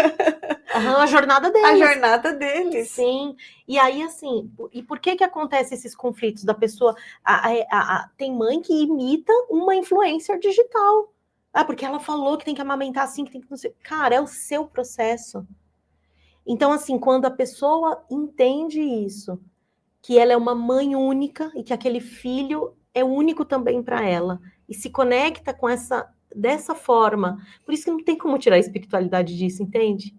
A jornada deles. A jornada deles. Sim. E aí, assim, e por que acontece esses conflitos da pessoa? Tem mãe que imita uma influencer digital. Porque ela falou que tem que amamentar assim, que tem que não sei. Cara, é o seu processo. Então, assim, quando a pessoa entende isso, que ela é uma mãe única e que aquele filho é único também para ela, e se conecta com dessa forma, por isso que não tem como tirar a espiritualidade disso, entende?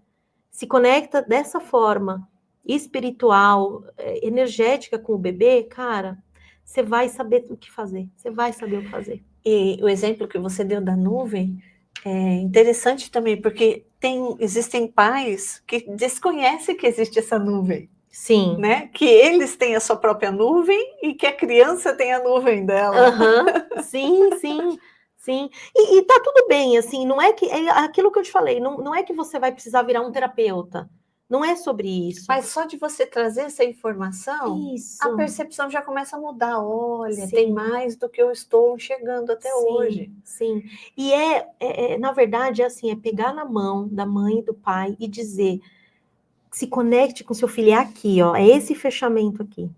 Se conecta dessa forma espiritual, energética com o bebê, cara, você vai saber o que fazer. Você vai saber o que fazer. E o exemplo que você deu da nuvem é interessante também, porque existem pais que desconhecem que existe essa nuvem. Sim. Né? Que eles têm a sua própria nuvem e que a criança tem a nuvem dela. Uhum. Sim, sim. Sim, e tá tudo bem, assim, não é que, é aquilo que eu te falei, não é que você vai precisar virar um terapeuta, não é sobre isso. Mas só de você trazer essa informação, a percepção já começa a mudar, olha, tem mais do que eu estou enxergando até hoje. Sim, e na verdade, assim, é pegar na mão da mãe e do pai e dizer, se conecte com seu filho, é aqui, ó, é esse fechamento aqui,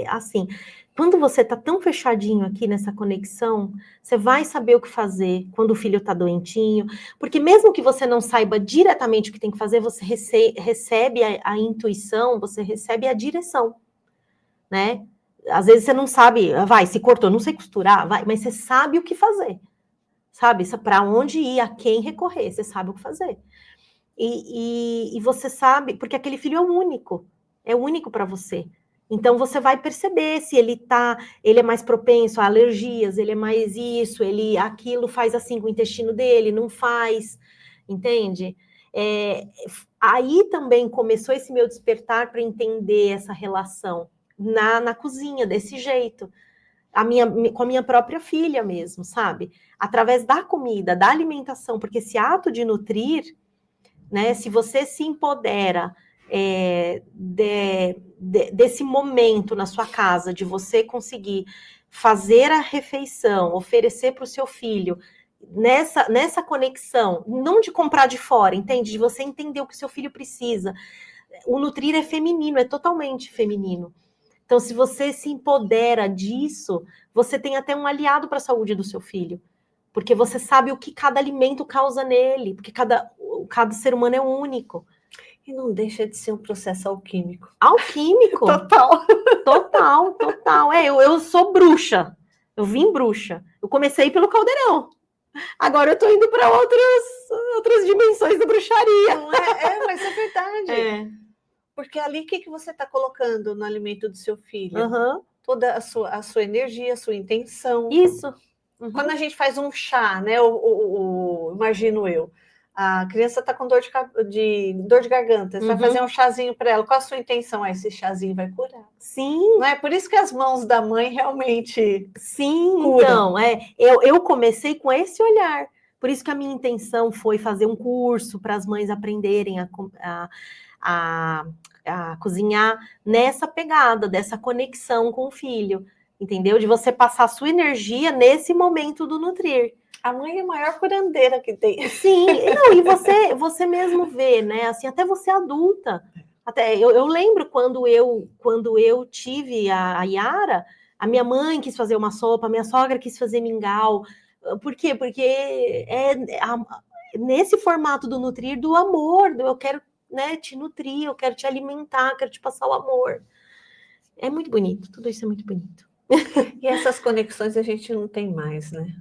assim, quando você tá tão fechadinho aqui nessa conexão, você vai saber o que fazer quando o filho tá doentinho, porque mesmo que você não saiba diretamente o que tem que fazer, você recebe a intuição, você recebe a direção, né? Às vezes você não sabe, se cortou, não sei costurar, mas você sabe o que fazer, sabe? Para onde ir, a quem recorrer, você sabe o que fazer. E você sabe, porque aquele filho é único para você. Então você vai perceber se ele é mais propenso a alergias, ele é mais isso, aquilo faz assim com o intestino dele, não faz, entende? Aí também começou esse meu despertar para entender essa relação na cozinha, desse jeito. Com a minha própria filha mesmo, sabe? Através da comida, da alimentação, porque esse ato de nutrir, né, se você se empodera desse momento na sua casa, de você conseguir fazer a refeição, oferecer para o seu filho, nessa conexão, não de comprar de fora, entende? De você entender o que o seu filho precisa. O nutrir é feminino, é totalmente feminino. Então, se você se empodera disso, você tem até um aliado para a saúde do seu filho. Porque você sabe o que cada alimento causa nele, porque cada ser humano é único. E não deixa de ser um processo alquímico. Alquímico? Total. Total. Eu sou bruxa. Eu vim bruxa. Eu comecei pelo caldeirão. Agora eu tô indo para outras dimensões da bruxaria. Não mas é verdade. Porque ali, o que você está colocando no alimento do seu filho? Uhum. Toda a sua energia, a sua intenção. Isso. Uhum. Quando a gente faz um chá, né? Imagino eu, a criança está com dor de garganta, você vai fazer um chazinho para ela. Qual a sua intenção? Esse chazinho vai curar. Sim. Não é por isso que as mãos da mãe realmente curam. Então, eu comecei com esse olhar. Por isso que a minha intenção foi fazer um curso para as mães aprenderem a cozinhar nessa pegada, dessa conexão com o filho, entendeu? De você passar a sua energia nesse momento do nutrir. A mãe é a maior curandeira que tem. Sim, e você mesmo vê, né? Assim, até você adulta. Até eu lembro quando eu tive a Yara, a minha mãe quis fazer uma sopa, a minha sogra quis fazer mingau. Por quê? Porque nesse formato do nutrir, do amor, eu quero, né, te nutrir, eu quero te alimentar, quero te passar o amor. É muito bonito, tudo isso é muito bonito. E essas conexões a gente não tem mais, né?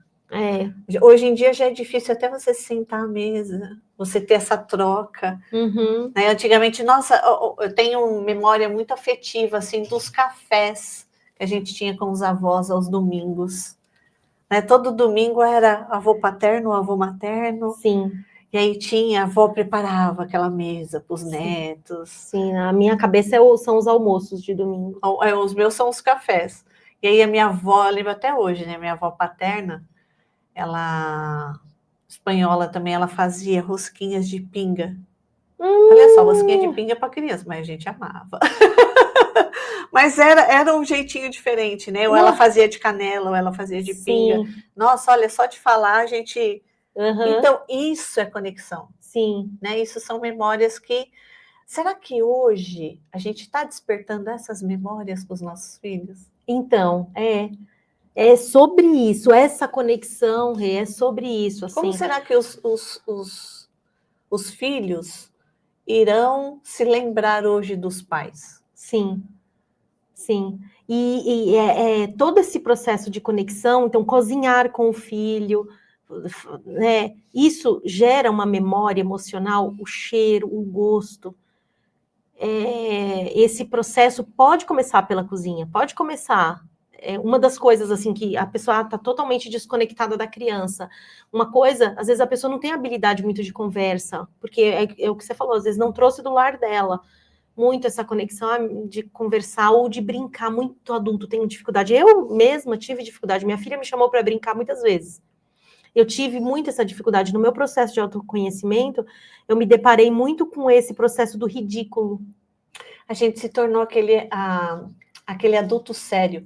Hoje em dia já é difícil até você sentar à mesa, você ter essa troca. Uhum. Né? Antigamente, nossa, eu tenho memória muito afetiva assim dos cafés que a gente tinha com os avós aos domingos. Né? Todo domingo era avô paterno, avô materno. Sim. E aí a avó preparava aquela mesa para os netos. Sim, na minha cabeça são os almoços de domingo. Os meus são os cafés. E aí a minha avó, eu lembro até hoje, né? Minha avó paterna, ela, espanhola também, ela fazia rosquinhas de pinga. Olha só, rosquinha de pinga para criança, mas a gente amava. Mas era um jeitinho diferente, né? Ou ela fazia de canela, ou ela fazia de pinga. Sim. Nossa, olha, só de falar a gente... Uhum. Então, isso é conexão. Sim. Né? Isso são memórias que... Será que hoje a gente está despertando essas memórias com os nossos filhos? Então, é sobre isso, essa conexão, Rê, é sobre isso. Como Assim. será que os filhos irão se lembrar hoje dos pais? Sim, sim. E todo esse processo de conexão, então, cozinhar com o filho, né? Isso gera uma memória emocional, o cheiro, o gosto. Esse processo pode começar pela cozinha, pode começar. Uma das coisas assim que a pessoa está totalmente desconectada da criança. Uma coisa, às vezes a pessoa não tem habilidade muito de conversa, porque é o que você falou, às vezes não trouxe do lar dela muito essa conexão de conversar ou de brincar. Muito adulto tem dificuldade. Eu mesma tive dificuldade. Minha filha me chamou para brincar muitas vezes. Eu tive muito essa dificuldade. No meu processo de autoconhecimento, eu me deparei muito com esse processo do ridículo. A gente se tornou aquele adulto sério.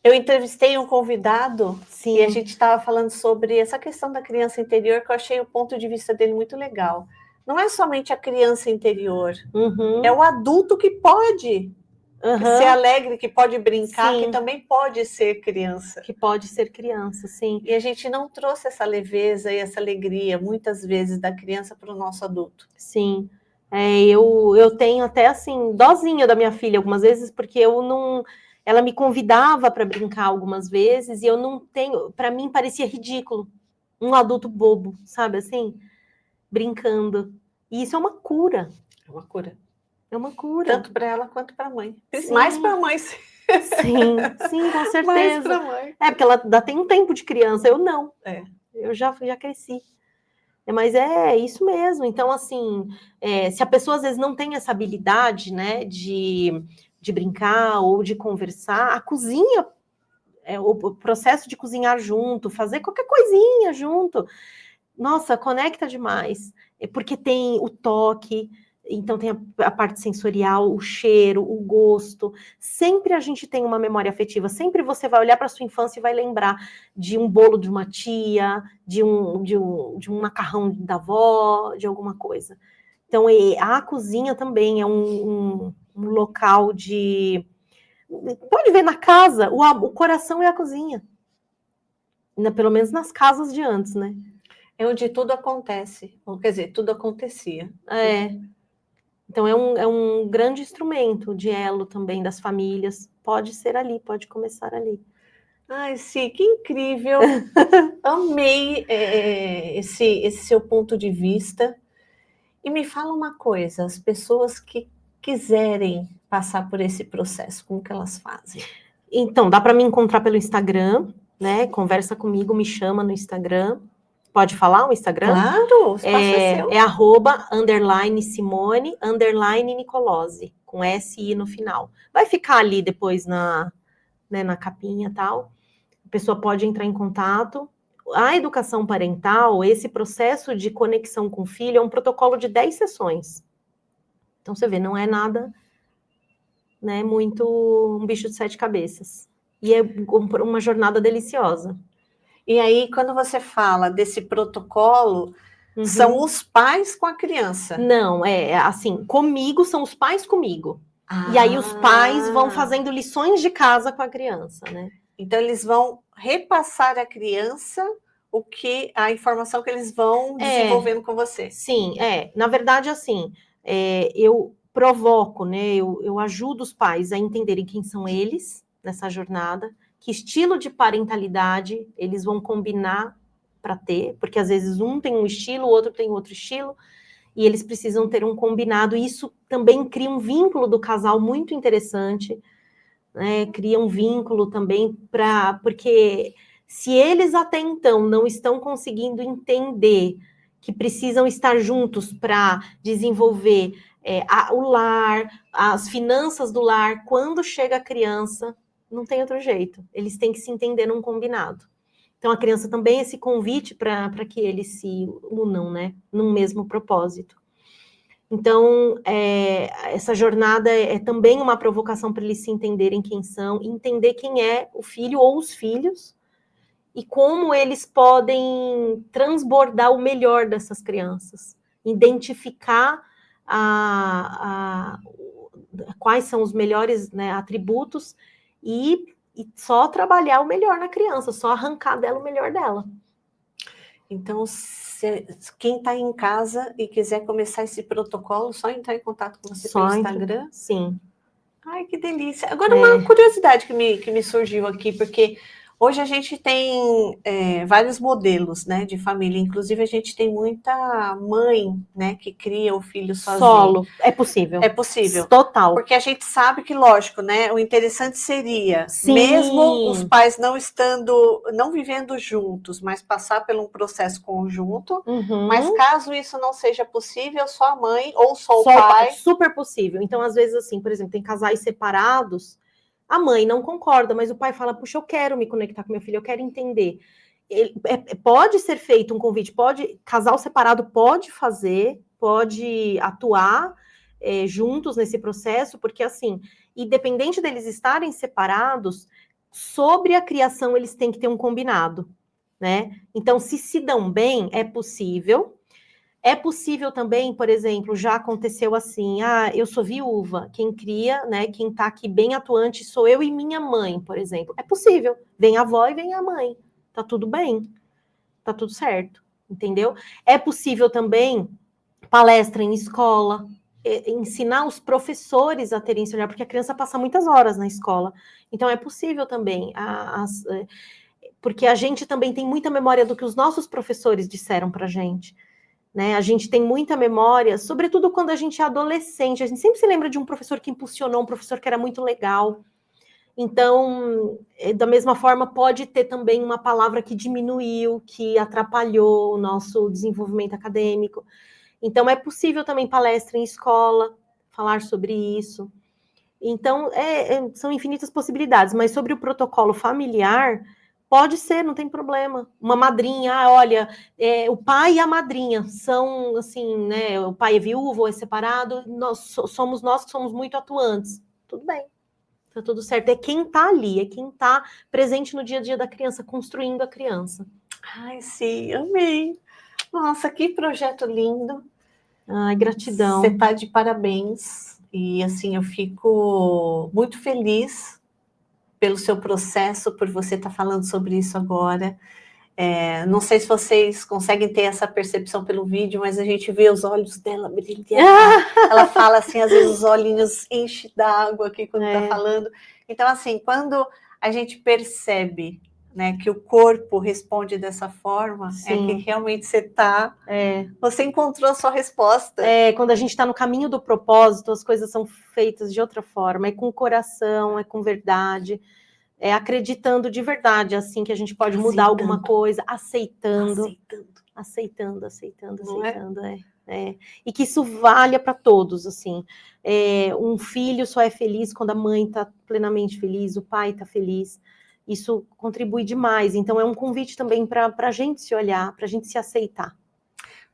Eu entrevistei um convidado e a gente estava falando sobre essa questão da criança interior, que eu achei o ponto de vista dele muito legal. Não é somente a criança interior, é o adulto que pode ser alegre, que pode brincar, que também pode ser criança. Que pode ser criança, sim. E a gente não trouxe essa leveza e essa alegria, muitas vezes, da criança para o nosso adulto. Sim. Eu tenho até, assim, dozinha da minha filha algumas vezes, porque eu não... Ela me convidava para brincar algumas vezes e eu não tenho... Para mim, parecia ridículo. Um adulto bobo, sabe assim? Brincando. E isso é uma cura. É uma cura. É uma cura. Tanto para ela quanto para a mãe. Sim. Mais para a mãe. Sim, com certeza. Mais para a mãe. Porque ela ainda tem um tempo de criança, eu não. Eu já cresci. Mas é isso mesmo. Então, assim, se a pessoa às vezes não tem essa habilidade, né, de brincar ou de conversar, a cozinha, o processo de cozinhar junto, fazer qualquer coisinha junto, nossa, conecta demais. Porque tem o toque, então tem a parte sensorial, o cheiro, o gosto. Sempre a gente tem uma memória afetiva. Sempre você vai olhar para sua infância e vai lembrar de um bolo de uma tia, de um macarrão da avó, de alguma coisa. Então, a cozinha também é um local de... Pode ver na casa, o coração é a cozinha. Pelo menos nas casas de antes, né? É onde tudo acontece. Quer dizer, tudo acontecia. Então, é um grande instrumento de elo também das famílias. Pode ser ali, pode começar ali. Ai, Cí, que incrível! Amei esse seu ponto de vista. E me fala uma coisa, as pessoas que quiserem passar por esse processo, como que elas fazem? Então, dá para me encontrar pelo Instagram, né? Conversa comigo, me chama no Instagram. Pode falar o Instagram? Claro, o espaço é seu. @_Nicolose, com SI no final. Vai ficar ali depois na capinha e tal. A pessoa pode entrar em contato. A educação parental, esse processo de conexão com o filho, é um protocolo de 10 sessões. Então, você vê, não é nada, né, muito um bicho de 7 cabeças. E é uma jornada deliciosa. E aí, quando você fala desse protocolo, são os pais com a criança? Não, assim, comigo são os pais comigo. E aí os pais vão fazendo lições de casa com a criança, né? Então, eles vão repassar à criança a informação que eles vão desenvolvendo com você. Sim, na verdade, assim, eu provoco, né? Eu ajudo os pais a entenderem quem são eles nessa jornada, que estilo de parentalidade eles vão combinar para ter, porque às vezes um tem um estilo, o outro tem outro estilo, e eles precisam ter um combinado. E isso também cria um vínculo do casal muito interessante, né? Cria um vínculo também porque se eles até então não estão conseguindo entender que precisam estar juntos para desenvolver o lar, as finanças do lar, quando chega a criança, não tem outro jeito. Eles têm que se entender num combinado. Então, a criança também é esse convite para que eles se unam, né? Num mesmo propósito. Então, essa jornada é também uma provocação para eles se entenderem quem são, entender quem é o filho ou os filhos, e como eles podem transbordar o melhor dessas crianças, identificar quais são os melhores, né, atributos e só trabalhar o melhor na criança, só arrancar dela o melhor dela. Então, quem está em casa e quiser começar esse protocolo, só entrar em contato com você pelo Instagram? Sim. Ai, que delícia. Agora, uma curiosidade que me surgiu aqui, porque hoje a gente tem vários modelos, né, de família. Inclusive, a gente tem muita mãe, né, que cria o filho sozinho. Solo. É possível. É possível. Total. Porque a gente sabe que, lógico, né, o interessante seria, Sim. mesmo os pais não vivendo juntos, mas passar por um processo conjunto. Mas caso isso não seja possível, só a mãe ou só o pai. Super possível. Então, às vezes, assim, por exemplo, tem casais separados, a mãe não concorda, mas o pai fala, puxa, eu quero me conectar com meu filho, eu quero entender. Pode ser feito um convite, casal separado pode fazer, pode atuar juntos nesse processo, porque assim, independente deles estarem separados, sobre a criação eles têm que ter um combinado, né? Então, se dão bem, é possível. É possível também, por exemplo, já aconteceu assim, eu sou viúva, quem cria, né, quem tá aqui bem atuante sou eu e minha mãe, por exemplo. É possível, vem a avó e vem a mãe, tá tudo bem, tá tudo certo, entendeu? É possível também palestra em escola, ensinar os professores a terem esse olhar, porque a criança passa muitas horas na escola, então é possível também, porque a gente também tem muita memória do que os nossos professores disseram pra gente. Né? A gente tem muita memória, sobretudo quando a gente é adolescente. A gente sempre se lembra de um professor que impulsionou, um professor que era muito legal. Então, da mesma forma, pode ter também uma palavra que diminuiu, que atrapalhou o nosso desenvolvimento acadêmico. Então, é possível também palestra em escola, falar sobre isso. Então, são infinitas possibilidades. Mas sobre o protocolo familiar, pode ser, não tem problema. Uma madrinha, olha, o pai e a madrinha são, assim, né? O pai é viúvo ou é separado, somos nós que somos muito atuantes. Tudo bem, tá tudo certo. É quem tá ali, é quem tá presente no dia a dia da criança, construindo a criança. Ai, sim, amei. Nossa, que projeto lindo. Ai, gratidão. Você tá de parabéns. E, assim, eu fico muito feliz pelo seu processo, por você estar falando sobre isso agora. Não sei se vocês conseguem ter essa percepção pelo vídeo, mas a gente vê os olhos dela brilhar. Ela fala assim, às vezes os olhinhos enchem d'água aqui quando está falando. Então, assim, quando a gente percebe, né, que o corpo responde dessa forma, Sim. É que realmente você encontrou a sua resposta. Quando a gente está no caminho do propósito, as coisas são feitas de outra forma. É com o coração, é com verdade. Acreditando de verdade, assim, que a gente pode mudar alguma coisa, aceitando. E que isso valha para todos, assim. Um filho só é feliz quando a mãe está plenamente feliz, o pai está feliz. Isso contribui demais. Então, é um convite também para a gente se olhar, para a gente se aceitar.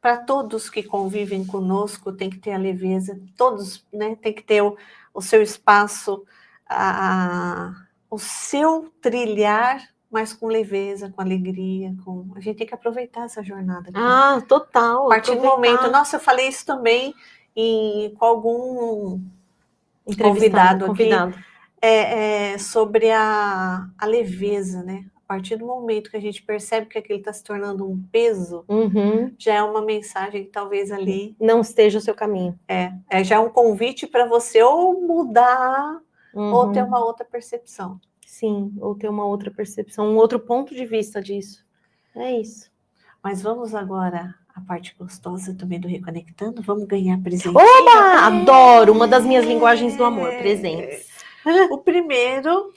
Para todos que convivem conosco, tem que ter a leveza, todos, né, tem que ter o seu espaço, o seu trilhar, mas com leveza, com alegria, a gente tem que aproveitar essa jornada. Total. A partir do momento, nossa, eu falei isso também com algum convidado aqui, sobre a leveza, né? A partir do momento que a gente percebe que aquilo está se tornando um peso, já é uma mensagem que talvez ali não esteja o seu caminho. Já é um convite para você ou mudar ou ter uma outra percepção. Sim, ou ter uma outra percepção, um outro ponto de vista disso. É isso. Mas vamos agora à parte gostosa também do Reconectando. Vamos ganhar presente. Oba! Adoro! Uma das minhas linguagens do amor, presentes. O primeiro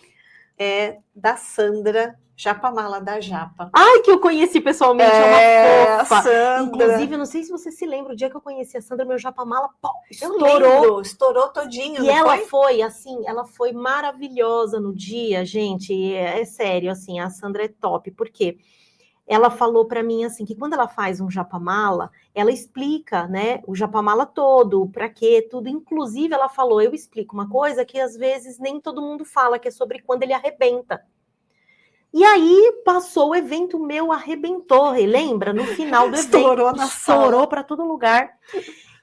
é da Sandra Japamala da Japa. Ai, que eu conheci pessoalmente, é uma fofa. Sandra. Inclusive, eu não sei se você se lembra, o dia que eu conheci a Sandra, meu Japamala, estourou. Estourou todinho, e ela foi, assim, ela foi maravilhosa no dia, gente, é sério, assim, a Sandra é top, por quê? ela falou para mim assim, que quando ela faz um japamala, ela explica, né, o japamala todo, para quê, tudo. Inclusive, ela falou, eu explico uma coisa que às vezes nem todo mundo fala, que é sobre quando ele arrebenta. E aí, passou o evento meu, arrebentou, lembra? No final do evento, estourou para todo lugar.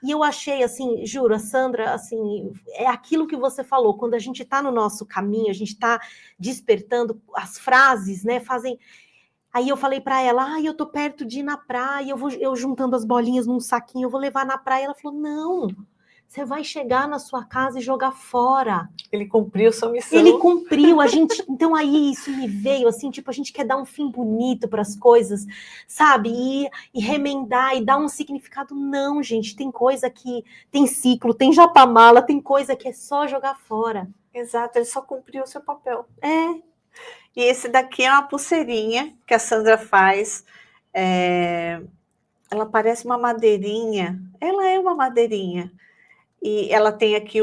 E eu achei, assim, juro, a Sandra, assim, é aquilo que você falou, quando a gente está no nosso caminho, a gente está despertando, as frases, né, fazem... Aí eu falei para ela, eu tô perto de ir na praia, eu juntando as bolinhas num saquinho, eu vou levar na praia. Ela falou, não, você vai chegar na sua casa e jogar fora. Ele cumpriu sua missão. Ele cumpriu, a gente... Então aí isso me veio, assim, tipo, a gente quer dar um fim bonito para as coisas, sabe? E remendar e dar um significado. Não, gente, tem coisa que tem ciclo, tem japamala, tem coisa que é só jogar fora. Exato, ele só cumpriu o seu papel. É. E esse daqui é uma pulseirinha que a Sandra faz. Ela parece uma madeirinha. Ela é uma madeirinha. E ela tem aqui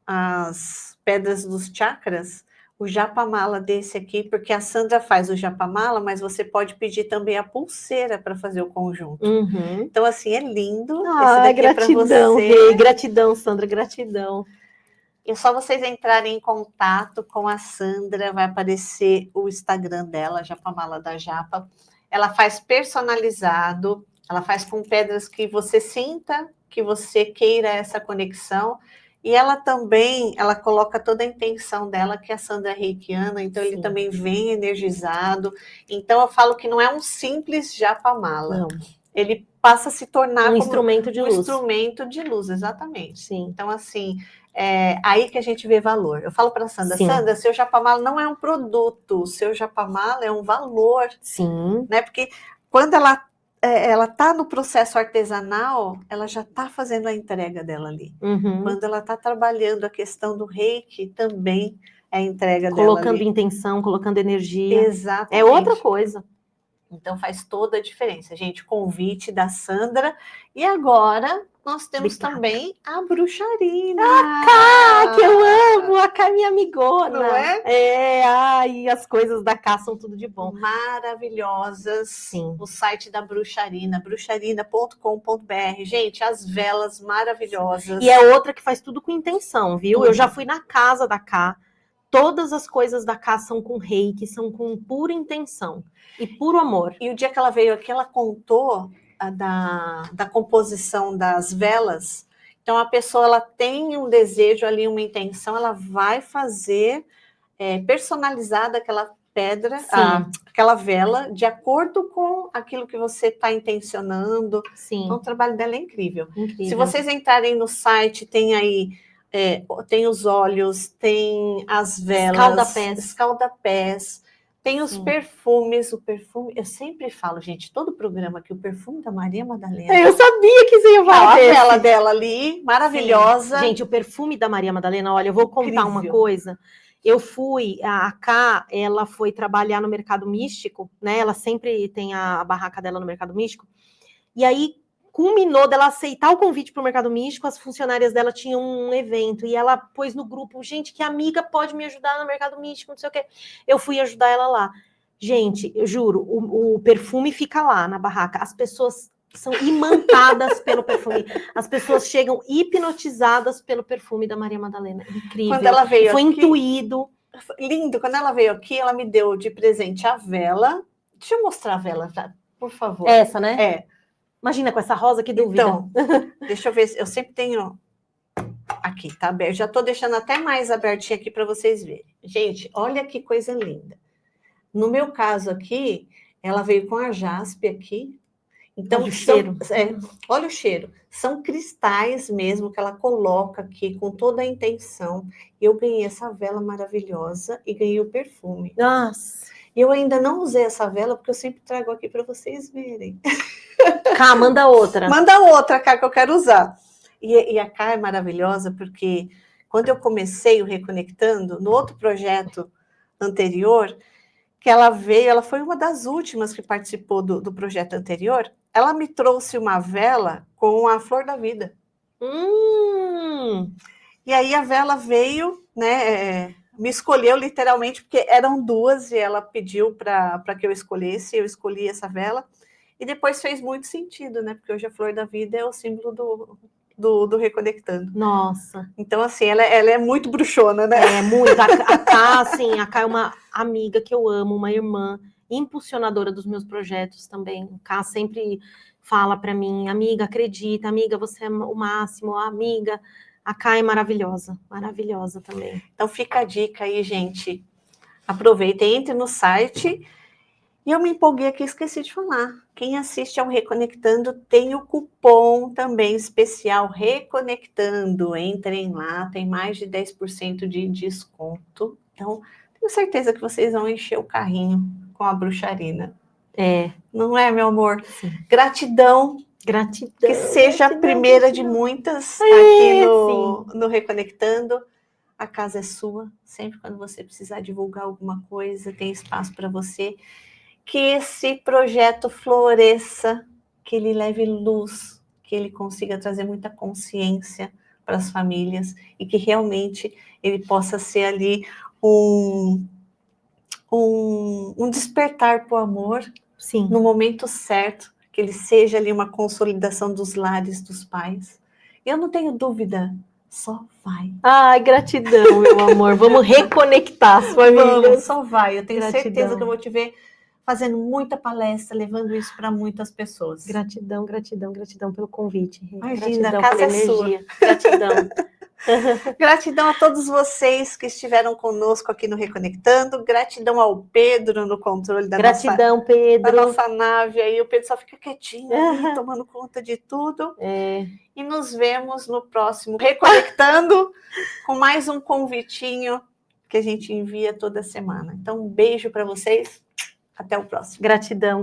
as pedras dos chakras. O japamala desse aqui, porque a Sandra faz o japamala, mas você pode pedir também a pulseira para fazer o conjunto. Uhum. Então, assim, é lindo. Esse daqui gratidão, é para você. Gratidão, Sandra, gratidão. É só vocês entrarem em contato com a Sandra, vai aparecer o Instagram dela, Japamala da Japa. Ela faz personalizado, ela faz com pedras que você sinta, que você queira essa conexão. E ela também, ela coloca toda a intenção dela, que a Sandra é reikiana, então Sim. Ele também vem energizado. Então eu falo que não é um simples Japamala. Não. Ele passa a se tornar um instrumento de luz. Instrumento de luz, exatamente. Sim. Então, assim, é aí que a gente vê valor. Eu falo para a Sandra, Sim. Sandra, seu japamala não é um produto, seu japamala é um valor. Sim. Né? Porque quando ela está no processo artesanal, ela já está fazendo a entrega dela ali. Uhum. Quando ela está trabalhando a questão do reiki, também é a entrega dela ali. Colocando intenção, colocando energia. Exatamente. É outra coisa. Então faz toda a diferença, gente. Convite da Sandra. E agora nós temos também a bruxarina. A Cá, que eu amo, a Cá é minha amigona. Não é? Ai, as coisas da Cá são tudo de bom. Maravilhosas. Sim. O site da bruxarina, bruxarina.com.br. Gente, as velas maravilhosas. E é outra que faz tudo com intenção, viu? Tudo. Eu já fui na casa da Cá. Todas as coisas da Cá são com reiki, são com pura intenção e puro amor. E o dia que ela veio aqui, ela contou da composição das velas. Então, a pessoa ela tem um desejo ali, uma intenção, ela vai fazer personalizada aquela pedra, aquela vela, de acordo com aquilo que você está intencionando. Sim. Então, o trabalho dela é incrível. Incrível. Se vocês entrarem no site, tem aí... tem os óleos, tem as velas, escalda-pés, tem os perfumes, o perfume, eu sempre falo, gente, todo programa aqui, o perfume da Maria Madalena. Eu sabia que você ia falar a vela dela ali, maravilhosa. Sim. Gente, o perfume da Maria Madalena, olha, eu vou contar uma coisa. Eu fui, a Cá, ela foi trabalhar no Mercado Místico, né? Ela sempre tem a barraca dela no Mercado Místico. E aí, culminou dela aceitar o convite para o Mercado Místico, as funcionárias dela tinham um evento, e ela pôs no grupo, gente, que amiga pode me ajudar no Mercado Místico, não sei o quê. Eu fui ajudar ela lá. Gente, eu juro, o perfume fica lá na barraca, as pessoas são imantadas pelo perfume, as pessoas chegam hipnotizadas pelo perfume da Maria Madalena, incrível. Quando ela veio foi aqui, intuído. Lindo, quando ela veio aqui, ela me deu de presente a vela. Deixa eu mostrar a vela, tá? Por favor. Essa, né? Imagina, com essa rosa, que dúvida. Então, deixa eu ver, eu sempre tenho... Aqui, tá aberto. Já tô deixando até mais abertinho aqui para vocês verem. Gente, olha que coisa linda. No meu caso aqui, ela veio com a jaspe aqui. Então, olha o cheiro. Olha o cheiro. São cristais mesmo que ela coloca aqui com toda a intenção. Eu ganhei essa vela maravilhosa e ganhei o perfume. Nossa. Eu ainda não usei essa vela, porque eu sempre trago aqui para vocês verem. Cá, manda outra. Manda outra, Cá, que eu quero usar. E a Cá é maravilhosa, porque quando eu comecei o Reconectando, no outro projeto anterior, que ela veio, ela foi uma das últimas que participou do projeto anterior, ela me trouxe uma vela com a flor da vida. E aí a vela veio, né, me escolheu literalmente, porque eram duas e ela pediu para que eu escolhesse, eu escolhi essa vela. E depois fez muito sentido, né? Porque hoje a flor da vida é o símbolo do Reconectando. Nossa. Então, assim, ela é muito bruxona, né? É, muito. A Ká, assim, a Ká é uma amiga que eu amo, uma irmã, impulsionadora dos meus projetos também. A Ká sempre fala para mim, amiga, acredita, amiga, você é o máximo, amiga. A Ká é maravilhosa também. Então, fica a dica aí, gente. Aproveitem, entre no site. E eu me empolguei aqui, esqueci de falar. Quem assiste ao Reconectando tem o cupom também especial Reconectando. Entrem lá, tem mais de 10% de desconto. Então, tenho certeza que vocês vão encher o carrinho com a bruxarina. É. Não é, meu amor? Sim. Gratidão. Gratidão. Que seja a primeira de muitas aqui no Reconectando. A casa é sua. Sempre quando você precisar divulgar alguma coisa, tem espaço para você. Que esse projeto floresça, que ele leve luz, que ele consiga trazer muita consciência para as famílias e que realmente ele possa ser ali um despertar para o amor. Sim. No momento certo, que ele seja ali uma consolidação dos lares dos pais. Eu não tenho dúvida, só vai. Ai, gratidão, meu amor. Vamos reconectar as famílias. Vamos, só vai. Eu tenho Gratidão. certeza que eu vou te ver fazendo muita palestra, levando isso para muitas pessoas. Gratidão pelo convite. Imagina, gratidão a casa pela é energia. sua. Gratidão. Gratidão a todos vocês que estiveram conosco aqui no Reconectando. Gratidão ao Pedro no controle da nossa nave. Aí o Pedro só fica quietinho ali, tomando conta de tudo. E nos vemos no próximo Reconectando com mais um convitinho que a gente envia toda semana. Então, um beijo para vocês. Até o próximo. Gratidão.